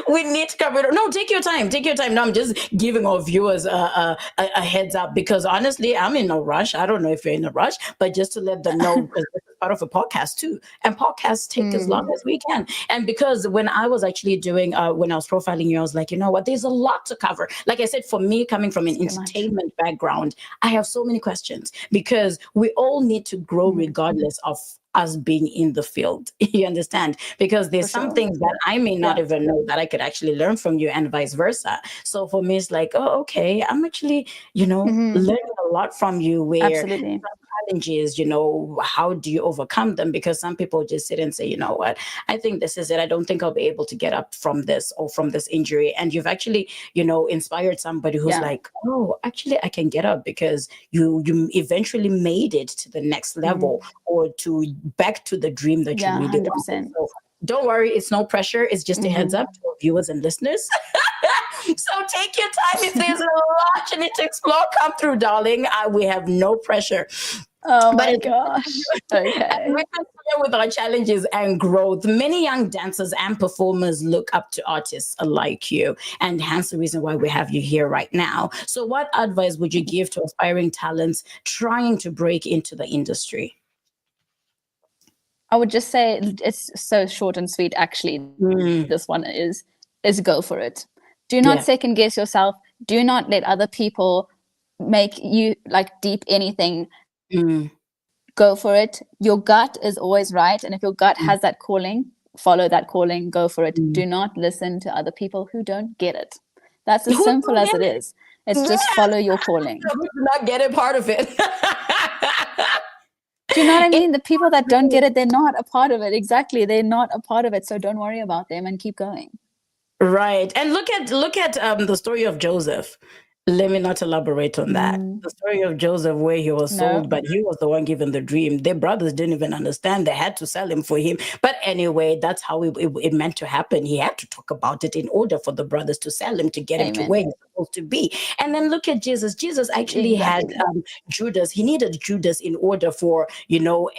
Speaker 2: We need to cover it. No, take your time. No, I'm just giving our viewers a heads up, because honestly, I'm in no rush. I don't know if you're in a rush, but just to let them know, because this is part of a podcast too. And podcasts take as long as we can. And because when I was actually doing, when I was profiling you, I was like, you know what, there's a lot to cover. Like I said, for me, coming from an entertainment background, I have so many questions, because we all need to grow regardless of us being in the field. You understand? Because there's some things that I may not even know that I could actually learn from you, and vice versa. So for me, it's like, oh, okay, I'm actually, learning a lot from you, where
Speaker 3: absolutely
Speaker 2: challenges, how do you overcome them? Because some people just sit and say, you know what, I think this is it. I don't think I'll be able to get up from this or from this injury. And you've actually, inspired somebody who's like, oh, actually I can get up, because you eventually made it to the next level, or to back to the dream that you really
Speaker 3: 100%.
Speaker 2: want. So don't worry, it's no pressure. It's just a heads up to our viewers and listeners. So take your time. If there's a lot you need to explore, come through, darling. We have no pressure.
Speaker 3: Oh my gosh. Okay.
Speaker 2: We're familiar with our challenges and growth. Many young dancers and performers look up to artists like you, and hence the reason why we have you here right now. So what advice would you give to aspiring talents trying to break into the industry?
Speaker 3: I would just say, it's so short and sweet, actually. This one is go for it. Do not second guess yourself. Do not let other people make you like deep anything. Go for it. Your gut is always right. And if your gut has that calling, follow that calling, go for it. Do not listen to other people who don't get it. That's as simple as it is. It's just follow your calling.
Speaker 2: Do not get it, part of it.
Speaker 3: Do you know what I mean? The people that don't get it, they're not a part of it. Exactly. They're not a part of it. So don't worry about them and keep going.
Speaker 2: Right. And look at the story of Joseph. Let me not elaborate on that. The story of Joseph, where he was
Speaker 3: No.
Speaker 2: sold, but he was the one given the dream. Their brothers didn't even understand. They had to sell him for him. But anyway, that's how it meant to happen. He had to talk about it in order for the brothers to sell him, to get him to
Speaker 3: Amen.
Speaker 2: where he's supposed to be. And then look at Jesus. Jesus actually
Speaker 3: Exactly.
Speaker 2: had Judas. He needed Judas in order for,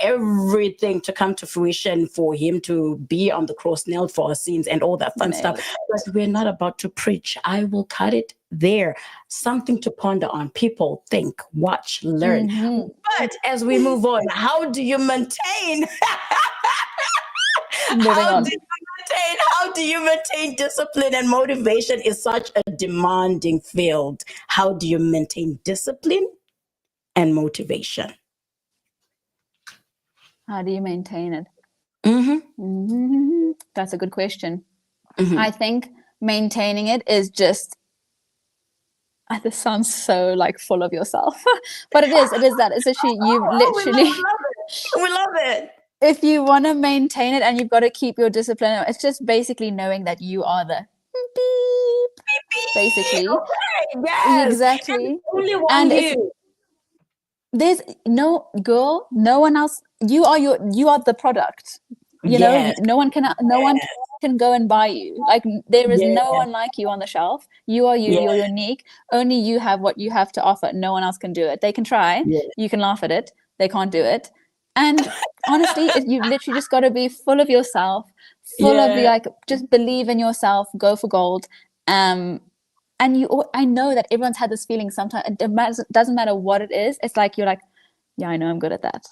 Speaker 2: everything to come to fruition, for him to be on the cross, nailed for our sins and all that fun stuff. But we're not about to preach. I will cut it there. Something to ponder on. People think, watch, learn. But as we move on, how do you maintain? How do you maintain discipline? And motivation is such a demanding field. How do you maintain discipline and motivation?
Speaker 3: How do you maintain it? That's a good question. I think maintaining it is just, this sounds so like full of yourself, but it is that. It's actually, you literally,
Speaker 2: we love it.
Speaker 3: If you want to maintain it and you've got to keep your discipline, it's just basically knowing that you are the beep, basically.
Speaker 2: Okay, yes.
Speaker 3: Exactly.
Speaker 2: And
Speaker 3: there's no one else. You are the product. No one can go and buy you. Like, there is no one like you on the shelf. You are you. You're unique. Only you have what you have to offer. No one else can do it. They can try. You can laugh at it. They can't do it. And honestly, you've literally just got to be full of yourself, of just believe in yourself, go for gold. I know that everyone's had this feeling sometimes. It doesn't matter what it is. It's like, you're like, yeah, I know I'm good at that.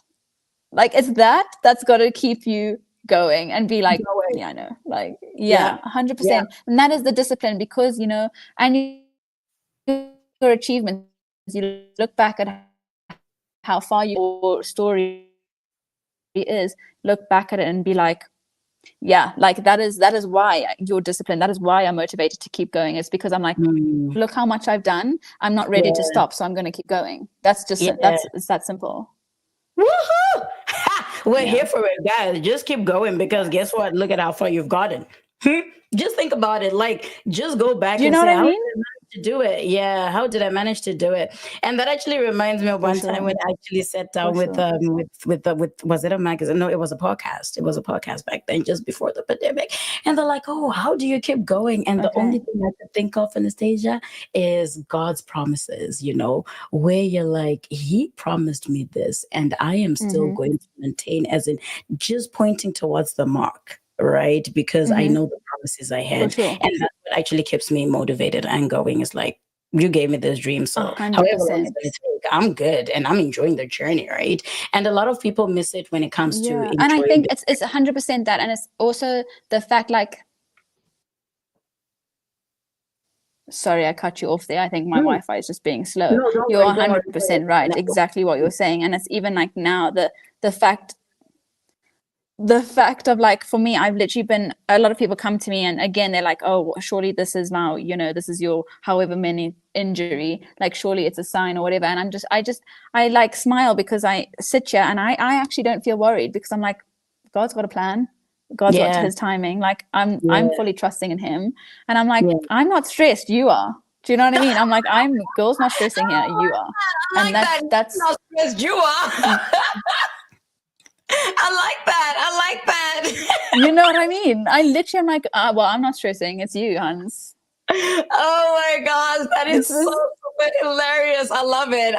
Speaker 3: Like, it's that's got to keep you going and be like, yeah, I know. Like, 100%. And that is the discipline, because, and your achievements, you look back at how far your story is, look back at it and be like, that is why you're disciplined. That is why I'm motivated to keep going. It's because I'm like, look how much I've done. I'm not ready to stop, so I'm going to keep going. That's just it's that simple.
Speaker 2: Woohoo! We're here for it, guys. Just keep going, because guess what? Look at how far you've gotten. Just think about it. Like, just go back and say, how did I manage to do it? Yeah, how did I manage to do it? And that actually reminds me of one time when I actually sat down with was it a magazine? No, it was a podcast. It was a podcast back then, just before the pandemic. And they're like, oh, how do you keep going? And the only thing I could think of, Anastasia, is God's promises, where you're like, he promised me this, and I am still going to maintain, as in just pointing towards the mark. Right, because I know the promises I had, and that's what actually keeps me motivated and going. It's like, you gave me this dream, so
Speaker 3: 100%.
Speaker 2: however long it's going to take, I'm good, and I'm enjoying the journey, right? And a lot of people miss it when it comes to enjoying.
Speaker 3: And I think it's 100% that, and it's also the fact, like, sorry, I cut you off there. I think my Wi-Fi is just being slow.
Speaker 2: No,
Speaker 3: you're 100% right. Exactly what you're saying, and it's even like now the fact of, like, for me, I've literally been, a lot of people come to me and again, they're like, oh, surely this is now, this is your however many injury, like, surely it's a sign or whatever. And I like smile, because I sit here and I actually don't feel worried, because I'm like, God's got a plan. God's got his timing. Like, I'm fully trusting in him. And I'm like, I'm not stressed. You are. Do you know what I mean? I'm like, girl's not stressing here. You are.
Speaker 2: And that's not stressed. You are. I like that.
Speaker 3: You know what I mean? I literally am like, well, I'm not stressing. It's you, Hans.
Speaker 2: Oh my gosh, that is so super hilarious. I love it.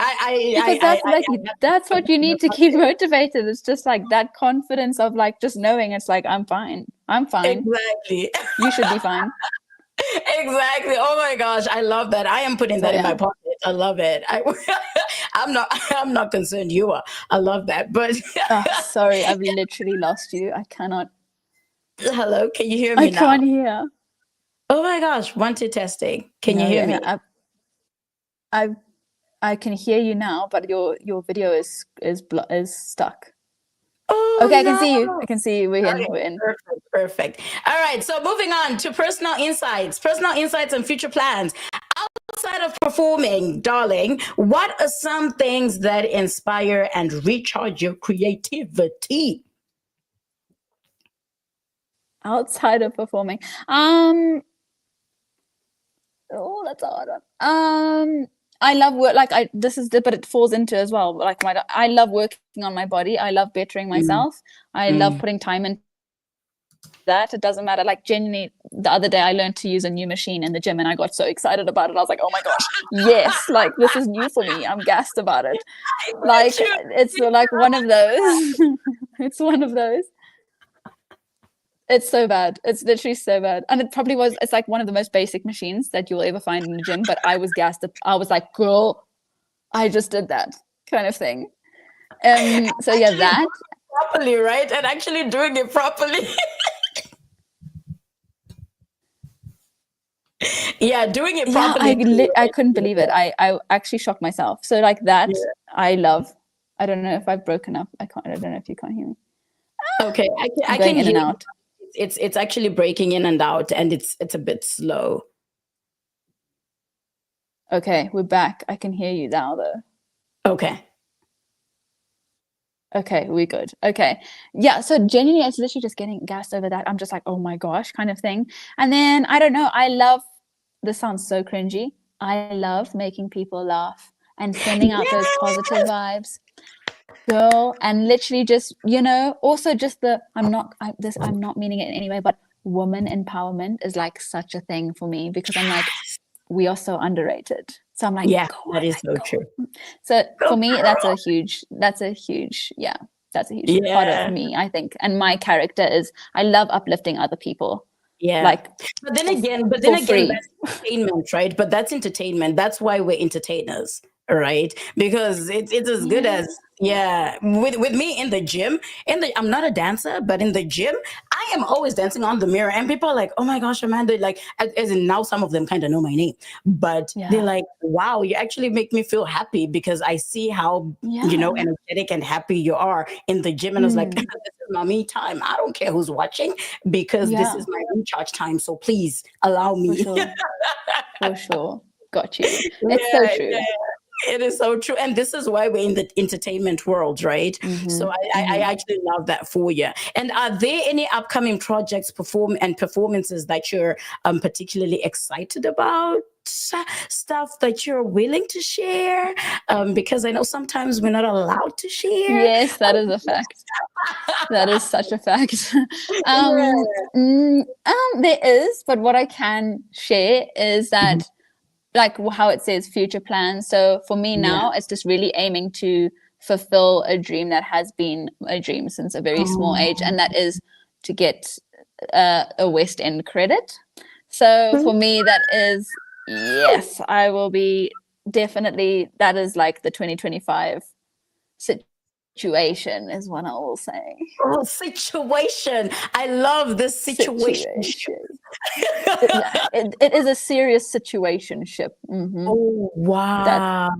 Speaker 3: That's what you need to keep motivated. It's just like that confidence of, like, just knowing it's like, I'm fine.
Speaker 2: Exactly.
Speaker 3: You should be fine.
Speaker 2: Exactly. Oh my gosh, I love that. I am putting that in my pocket. I love it. I'm not concerned. You are. I love that. But
Speaker 3: sorry, I've literally lost you. I cannot.
Speaker 2: Hello, can you hear me now?
Speaker 3: I can't hear.
Speaker 2: Oh my gosh, 1, 2 testing. Can you hear me?
Speaker 3: I can hear you now, but your video is stuck.
Speaker 2: Oh,
Speaker 3: okay, I can see you. I can see you. We're in.
Speaker 2: Perfect. All right. So moving on to personal insights and future plans. Outside of performing, darling, what are some things that inspire and recharge your creativity?
Speaker 3: Outside of performing, Oh, that's a hard one. I love work. Like but it falls into as well. Like I love working on my body. I love bettering myself. I love putting time in that. It doesn't matter. Like genuinely, the other day I learned to use a new machine in the gym, and I got so excited about it. I was like, oh my gosh, yes! Like this is new for me. I'm gassed about it. Like it's like one of those. It's one of those. It's so bad. It's literally so bad. And it's like one of the most basic machines that you'll ever find in the gym. But I was gassed. I was like, girl, I just did that kind of thing. So yeah, that.
Speaker 2: Properly, right? And actually doing it properly. Yeah, doing it properly.
Speaker 3: Yeah, I couldn't believe it. I actually shocked myself. So like that, I love. I don't know if I've broken up. I don't know if you can't hear me.
Speaker 2: Okay, I
Speaker 3: going
Speaker 2: can
Speaker 3: in
Speaker 2: hear
Speaker 3: and out.
Speaker 2: It's actually breaking in and out, and it's a bit slow.
Speaker 3: Okay, we're back. I can hear you now, though.
Speaker 2: Okay.
Speaker 3: Okay, we're good. Okay. Yeah, so genuinely, it's literally just getting gassed over that. I'm just like, oh my gosh, kind of thing. And then, I don't know, this sounds so cringy. I love making people laugh and sending out those positive vibes. Girl, and literally just, also just I'm not meaning it in any way, but woman empowerment is like such a thing for me, because I'm like, we are so underrated. So I'm like,
Speaker 2: yeah, that is so true.
Speaker 3: So for me, that's a huge part of me, I think. And my character is, I love uplifting other people.
Speaker 2: Yeah.
Speaker 3: Like,
Speaker 2: but then again, that's entertainment, right? But that's entertainment. That's why we're entertainers, right? Because it's as good as, with me in the gym, I'm not a dancer, but in the gym, I am always dancing on the mirror, and people are like, oh my gosh, Amanda, like, as in now some of them kind of know my name, but they're like, wow, you actually make me feel happy, because I see how, energetic and happy you are in the gym. And I was like, this is my me time. I don't care who's watching, because this is my recharge time. So please allow me.
Speaker 3: For sure. Got you. It's so true.
Speaker 2: Yeah. It is so true. And this is why we're in the entertainment world, right? So I actually love that for you. And are there any upcoming projects, performances that you're particularly excited about? Stuff that you're willing to share? Because I know sometimes we're not allowed to share.
Speaker 3: Yes, that is a fact. That is such a fact. There is, but what I can share is that like how it says future plans. So for me now, it's just really aiming to fulfill a dream that has been a dream since a very small age, and that is to get a West End credit. So for me, that is, yes, I will be definitely, that is like the 2025 situation is what I will say.
Speaker 2: Oh, situation. I love this situation.
Speaker 3: It is a serious situationship.
Speaker 2: Oh wow.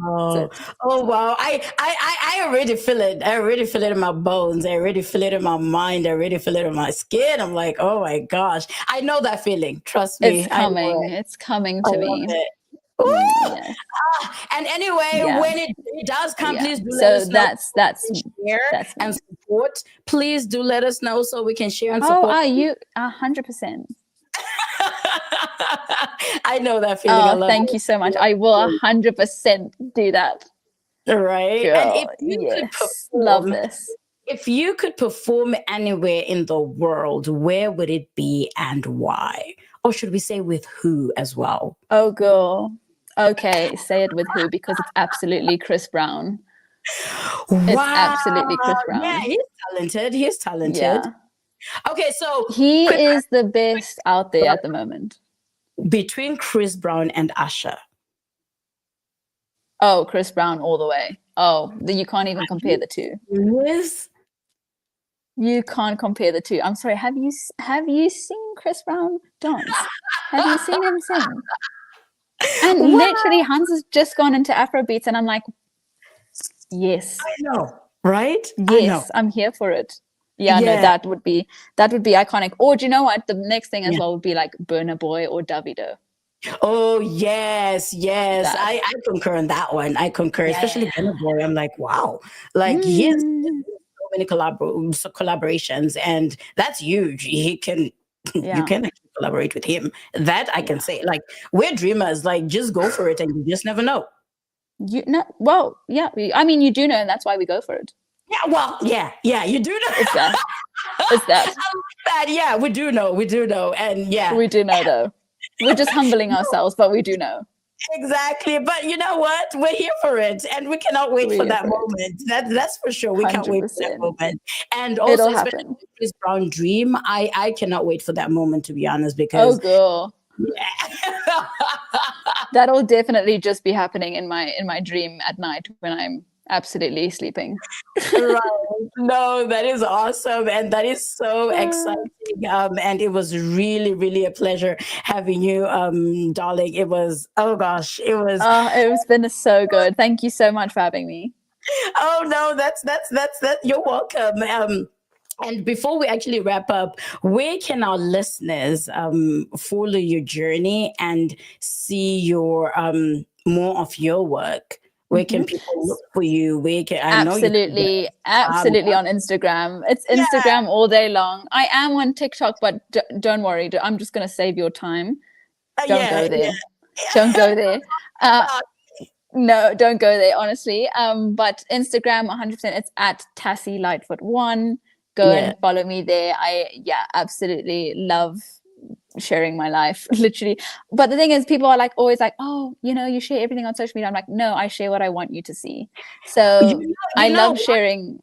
Speaker 2: Oh wow. I already feel it. I already feel it in my bones. I already feel it in my mind. I already feel it in my skin. I'm like, oh my gosh. I know that feeling. Trust me.
Speaker 3: It's coming. It's coming to me.
Speaker 2: Yes. And anyway, when it does come, please do let us know.
Speaker 3: That's
Speaker 2: share and support. Please do let us know so we can share and support.
Speaker 3: Oh, are you 100%?
Speaker 2: I know that feeling. I love
Speaker 3: thank you so much. I will 100% do that.
Speaker 2: Right.
Speaker 3: Girl,
Speaker 2: and if you could perform,
Speaker 3: love this.
Speaker 2: If you could perform anywhere in the world, where would it be and why? Or should we say with who as well?
Speaker 3: Oh, girl. Okay, say it with who, because it's absolutely Chris Brown.
Speaker 2: Wow.
Speaker 3: It's absolutely Chris Brown.
Speaker 2: Yeah, he's talented.
Speaker 3: Yeah.
Speaker 2: Okay, so
Speaker 3: he is the best out there at the moment.
Speaker 2: Between Chris Brown and Usher.
Speaker 3: Oh, Chris Brown all the way. Oh, you can't even compare the two.
Speaker 2: Yes.
Speaker 3: You can't compare the two. I'm sorry. Have you seen Chris Brown dance? Have you seen him sing? And literally, Hans has just gone into Afrobeats, and I'm like, yes,
Speaker 2: I know, right?
Speaker 3: Yes, I'm here for it. Yeah, no, that would be iconic. Or do you know what? The next thing as well would be like Burna Boy or Davido.
Speaker 2: Oh yes. I concur on that one. I concur, especially Burna Boy. I'm like, wow, like he has so many collaborations, and that's huge. He can you
Speaker 3: Yeah.
Speaker 2: can actually collaborate with him. That I can say. Like, we're dreamers. Like, just go for it, and you just never know.
Speaker 3: You know, well, yeah. I mean, you do know, and that's why we go for it.
Speaker 2: Yeah, well, yeah, you do know.
Speaker 3: It's that. It's that.
Speaker 2: I like that. Yeah, we do know, and yeah,
Speaker 3: We do know, though. We're just humbling ourselves, but we do know.
Speaker 2: exactly. But you know what? We're here for it, and we cannot wait
Speaker 3: We're
Speaker 2: for
Speaker 3: here
Speaker 2: that
Speaker 3: for it.
Speaker 2: moment. That's for sure. We can't wait for that
Speaker 3: 100%.
Speaker 2: moment. And also,
Speaker 3: It'll
Speaker 2: especially
Speaker 3: happen.
Speaker 2: Chris Brown dream, I cannot wait for that moment, to be honest,
Speaker 3: Oh,
Speaker 2: because
Speaker 3: girl.
Speaker 2: yeah.
Speaker 3: That'll definitely just be happening in my dream at night when I'm absolutely sleeping.
Speaker 2: Right. No, that is awesome, and that is so exciting. And it was really, really a pleasure having you, darling. It was, oh gosh, it was.
Speaker 3: It's been so good. Thank you so much for having me.
Speaker 2: Oh no, that's you're welcome. And before we actually wrap up, where can our listeners follow your journey and see your more of your work? Where can people look for you? Where can I know you?
Speaker 3: Absolutely on Instagram. It's Instagram all day long. I am on TikTok, but don't worry. I'm just going to save your time. Don't go there. Don't go there. No, don't go there, honestly. But Instagram, 100%, it's at Bonser-Lightfoot1. Go and follow me there. I absolutely love sharing my life, literally. But the thing is, people are like always like, oh, you share everything on social media. I'm like, no, I share what I want you to see. So I love sharing.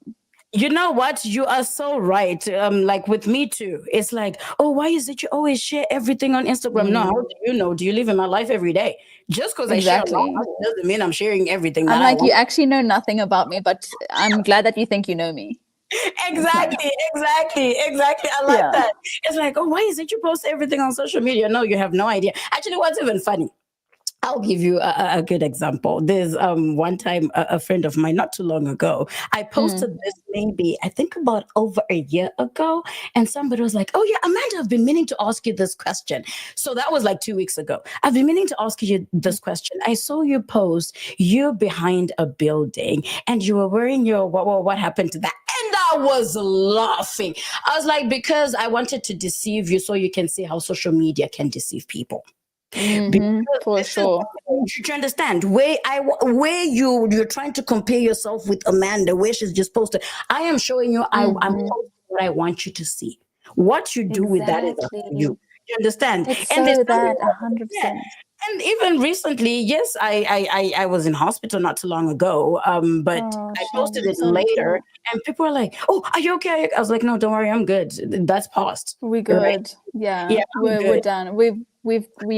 Speaker 2: You know what? You are so right. Like with me too. It's like, oh, why is it you always share everything on Instagram? No, how do you know? Do you live in my life every day? Just because I share a lot doesn't mean I'm sharing everything.
Speaker 3: I'm like, you actually know nothing about me, but I'm glad that you think you know me.
Speaker 2: Exactly. I like that. It's like, oh, why is it you post everything on social media? No, you have no idea. Actually, what's even funny, I'll give you a good example. There's one time a friend of mine, not too long ago, I posted this maybe, I think about over a year ago, and somebody was like, oh yeah, Amanda, I've been meaning to ask you this question. So that was like 2 weeks ago. I've been meaning to ask you this question. I saw you post, you're behind a building and you were wearing your, what happened to that? And I was laughing. I was like, because I wanted to deceive you so you can see how social media can deceive people.
Speaker 3: For sure.
Speaker 2: You understand where you're trying to compare yourself with Amanda, where she's just posted. I am showing you I'm posting what I want you to see. What you do with that is up to you. You understand?
Speaker 3: It's
Speaker 2: and
Speaker 3: so that 100%.
Speaker 2: And even recently, yes, I was in hospital not too long ago, but I posted it later, and people were like, "Oh, are you okay?" I was like, "No, don't worry, I'm good. That's past.
Speaker 3: We're good. Right? Yeah, we're done. We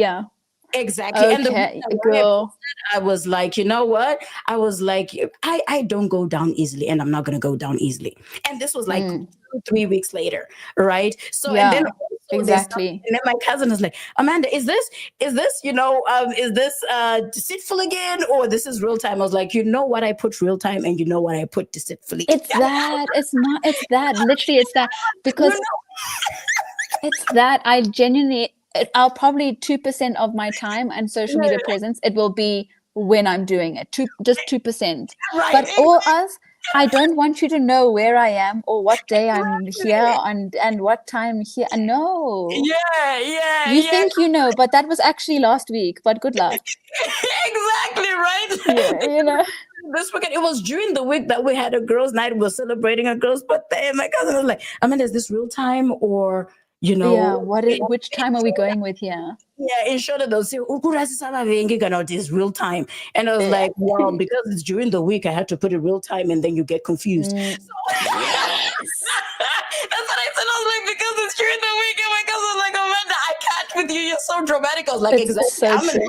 Speaker 3: are."
Speaker 2: Exactly.
Speaker 3: Okay,
Speaker 2: and
Speaker 3: girl.
Speaker 2: I was like, you know what? I was like, I don't go down easily, and I'm not going to go down easily. And this was like 2-3 weeks later, right? So and then
Speaker 3: exactly.
Speaker 2: And then my cousin was like, Amanda, is this is this deceitful again, or this is real time? I was like, you know what I put real time, and you know what I put deceitfully.
Speaker 3: It's that. It's not. It's that. Literally, it's that because it's that. I genuinely. I'll probably 2% of my time and social media presence, it will be when I'm doing it, just 2%.
Speaker 2: Right,
Speaker 3: but all us, I don't want you to know where I am or what day I'm here and what time here. No.
Speaker 2: Yeah.
Speaker 3: You think you know, but that was actually last week. But good luck.
Speaker 2: Exactly, right?
Speaker 3: Yeah,
Speaker 2: This weekend, it was during the week that we had a girls' night. We were celebrating a girls' birthday, and my cousin was like, I mean, is this real time or?
Speaker 3: Which time are we going with here?
Speaker 2: Yeah, in short, they'll say, it's real time. And I was like, well, because it's during the week, I had to put it real time, and then you get confused. So, that's what I said. I was like, because it's during the week, and my cousin was like, Amanda, I can't with you. You're so dramatic. I was like,
Speaker 3: it's
Speaker 2: exactly.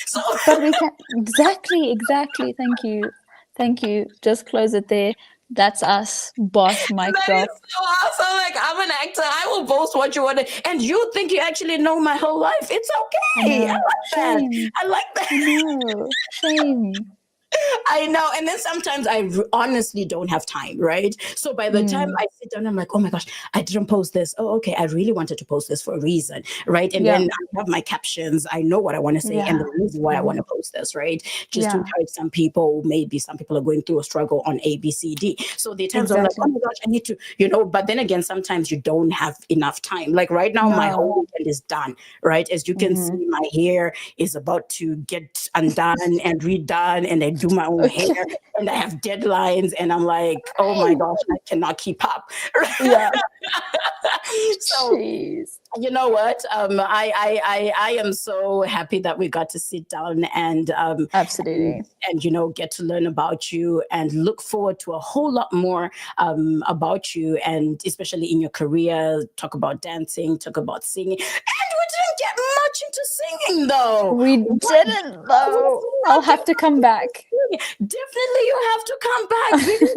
Speaker 3: So but we can exactly. Thank you. Just close it there. That's us, boss, mic drop.
Speaker 2: That is so awesome. Like, I'm an actor. I will post what you want to, and you think you actually know my whole life. It's okay. I like that.
Speaker 3: I like that. No, shame.
Speaker 2: I know. And then sometimes I honestly don't have time, right? So by the time I sit down, I'm like, oh my gosh, I didn't post this. Oh, okay. I really wanted to post this for a reason, right? And
Speaker 3: Yeah.
Speaker 2: then I have my captions. I know what I want to say and the reason why I want to post this, right? Just to encourage some people. Maybe some people are going through a struggle on A, B, C, D. So the times I'm like, oh my gosh, I need to, but then again, sometimes you don't have enough time. Like right now, my whole weekend is done, right? As you can see, my hair is about to get undone and redone, and I do my own hair, and I have deadlines, and I'm like, oh my gosh, I cannot keep up.
Speaker 3: Yeah.
Speaker 2: So
Speaker 3: Jeez.
Speaker 2: you know what? I am so happy that we got to sit down and
Speaker 3: Absolutely.
Speaker 2: and get to learn about you and look forward to a whole lot more about you, and especially in your career. Talk about dancing, talk about singing, and we didn't get much into singing though.
Speaker 3: We didn't though. I'll have to come back.
Speaker 2: Definitely, you have to come back. Because,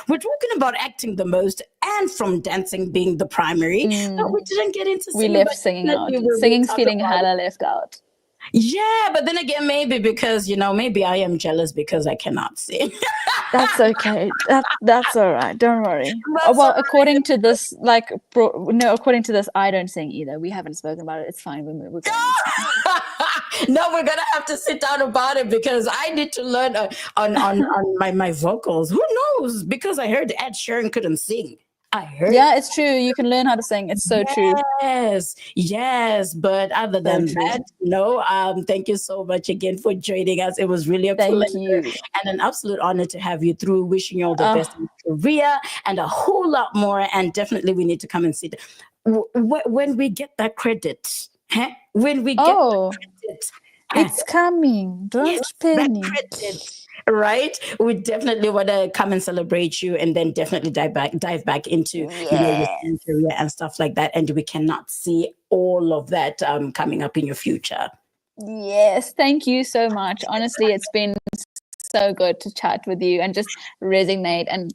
Speaker 2: we're talking about acting the most, and from dancing being the primary, but we didn't get into
Speaker 3: We
Speaker 2: singing.
Speaker 3: left singing out. Singing's feeling hella left out.
Speaker 2: Yeah, but then again, maybe because maybe I am jealous because I cannot sing.
Speaker 3: That's okay. That's all right. Don't worry.
Speaker 2: That's
Speaker 3: Well,
Speaker 2: all right.
Speaker 3: according to this, according to this, I don't sing either. We haven't spoken about it. It's fine. We're going.
Speaker 2: No, we're gonna have to sit down about it because I need to learn on my vocals. Who knows? Because I heard Ed Sheeran couldn't sing. I heard.
Speaker 3: Yeah, it's true. You can learn how to sing. It's so true.
Speaker 2: Yes. But other than that, no. Thank you so much again for joining us. It was really a pleasure and an absolute honor to have you through. Wishing you all the best in your career and a whole lot more. And definitely, we need to come and sit when we get that credit. When we get that credit,
Speaker 3: it's coming. Don't panic.
Speaker 2: Right, we definitely want to come and celebrate you, and then definitely dive back into your career and stuff like that. And we cannot see all of that coming up in your future.
Speaker 3: Yes, thank you so much. Honestly, it's been so good to chat with you and just resonate and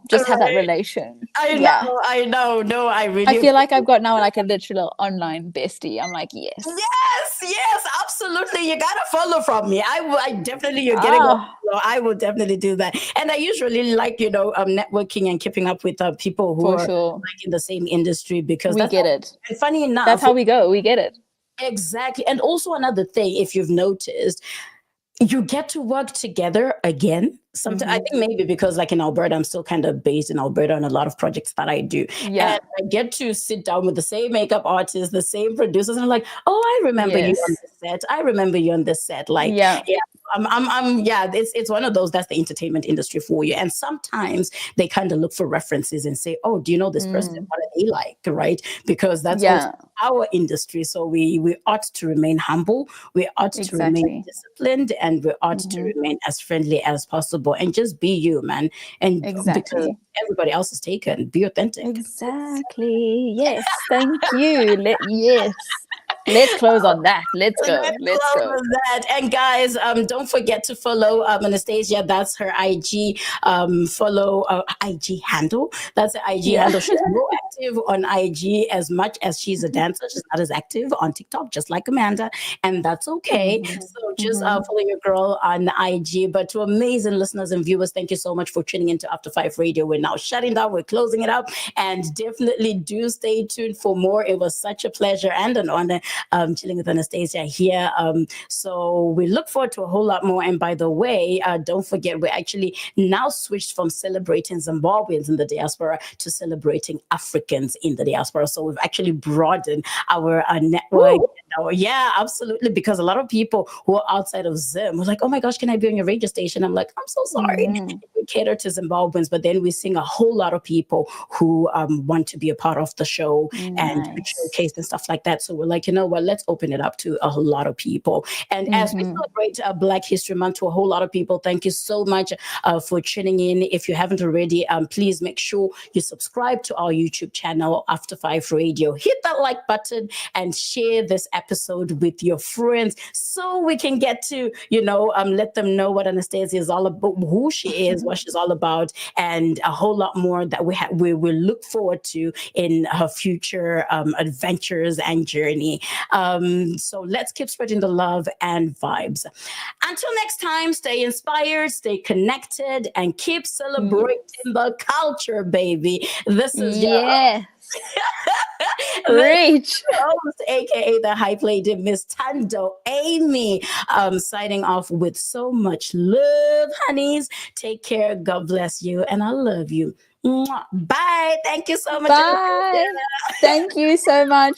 Speaker 3: just have that relation.
Speaker 2: I know. No, I really.
Speaker 3: I feel like I've got now like a literal online bestie. I'm like, yes,
Speaker 2: absolutely. You gotta follow from me. I definitely. You're getting. I will definitely do that. And I usually like networking and keeping up with people who are like in the same industry because
Speaker 3: we get it.
Speaker 2: And funny enough,
Speaker 3: that's how we go. We get it.
Speaker 2: Exactly. And also another thing, if you've noticed, you get to work together again. Sometimes I think maybe because like in Alberta, I'm still kind of based in Alberta on a lot of projects that I do. Yeah. And I get to sit down with the same makeup artists, the same producers, and I'm like, oh, I remember you on this set. I remember you on this set. Like, it's one of those, that's the entertainment industry for you. And sometimes they kind of look for references and say, oh, do you know this person? What are they like? Right? Because that's our industry. So we ought to remain humble. We ought to remain disciplined, and we ought to remain as friendly as possible. And just be you, man. And because everybody else is taken, be authentic.
Speaker 3: Exactly. Yes. Thank you. Let's close on that. Let's go. Let's go.
Speaker 2: On that. And guys, don't forget to follow Anastasia. That's her IG IG handle. That's her IG handle. She's more active on IG as much as she's a dancer. She's not as active on TikTok, just like Amanda, and that's okay. So just follow your girl on IG. But to amazing listeners and viewers, thank you so much for tuning into After 5 Radio. We're now shutting down. We're closing it up, and definitely do stay tuned for more. It was such a pleasure and an honor chilling with Anastasia here. So we look forward to a whole lot more. And by the way, don't forget, we're actually now switched from celebrating Zimbabweans in the diaspora to celebrating Africans in the diaspora. So we've actually broadened our network. Absolutely. Because a lot of people who are outside of Zim were like, oh my gosh, can I be on your radio station? I'm like, I'm so sorry. We cater to Zimbabweans, but then we sing a whole lot of people who want to be a part of the show and showcase and stuff like that. So we're like, you know what, let's open it up to a whole lot of people. And as we celebrate Black History Month to a whole lot of people, thank you so much for tuning in. If you haven't already, please make sure you subscribe to our YouTube channel, After 5 Radio. Hit that like button and share this episode episode with your friends so we can get to, let them know what Anastasia is all about, who she is, what she's all about, and a whole lot more that we will look forward to in her future adventures and journey. So let's keep spreading the love and vibes. Until next time, stay inspired, stay connected, and keep celebrating the culture, baby. This is
Speaker 3: Yeah.
Speaker 2: Reach. Host, aka the hype lady, Miss Tando Amy, signing off with so much love, honeys. Take care. God bless you, and I love you. Mwah. Bye. Thank you so much.
Speaker 3: Bye. Thank you so much.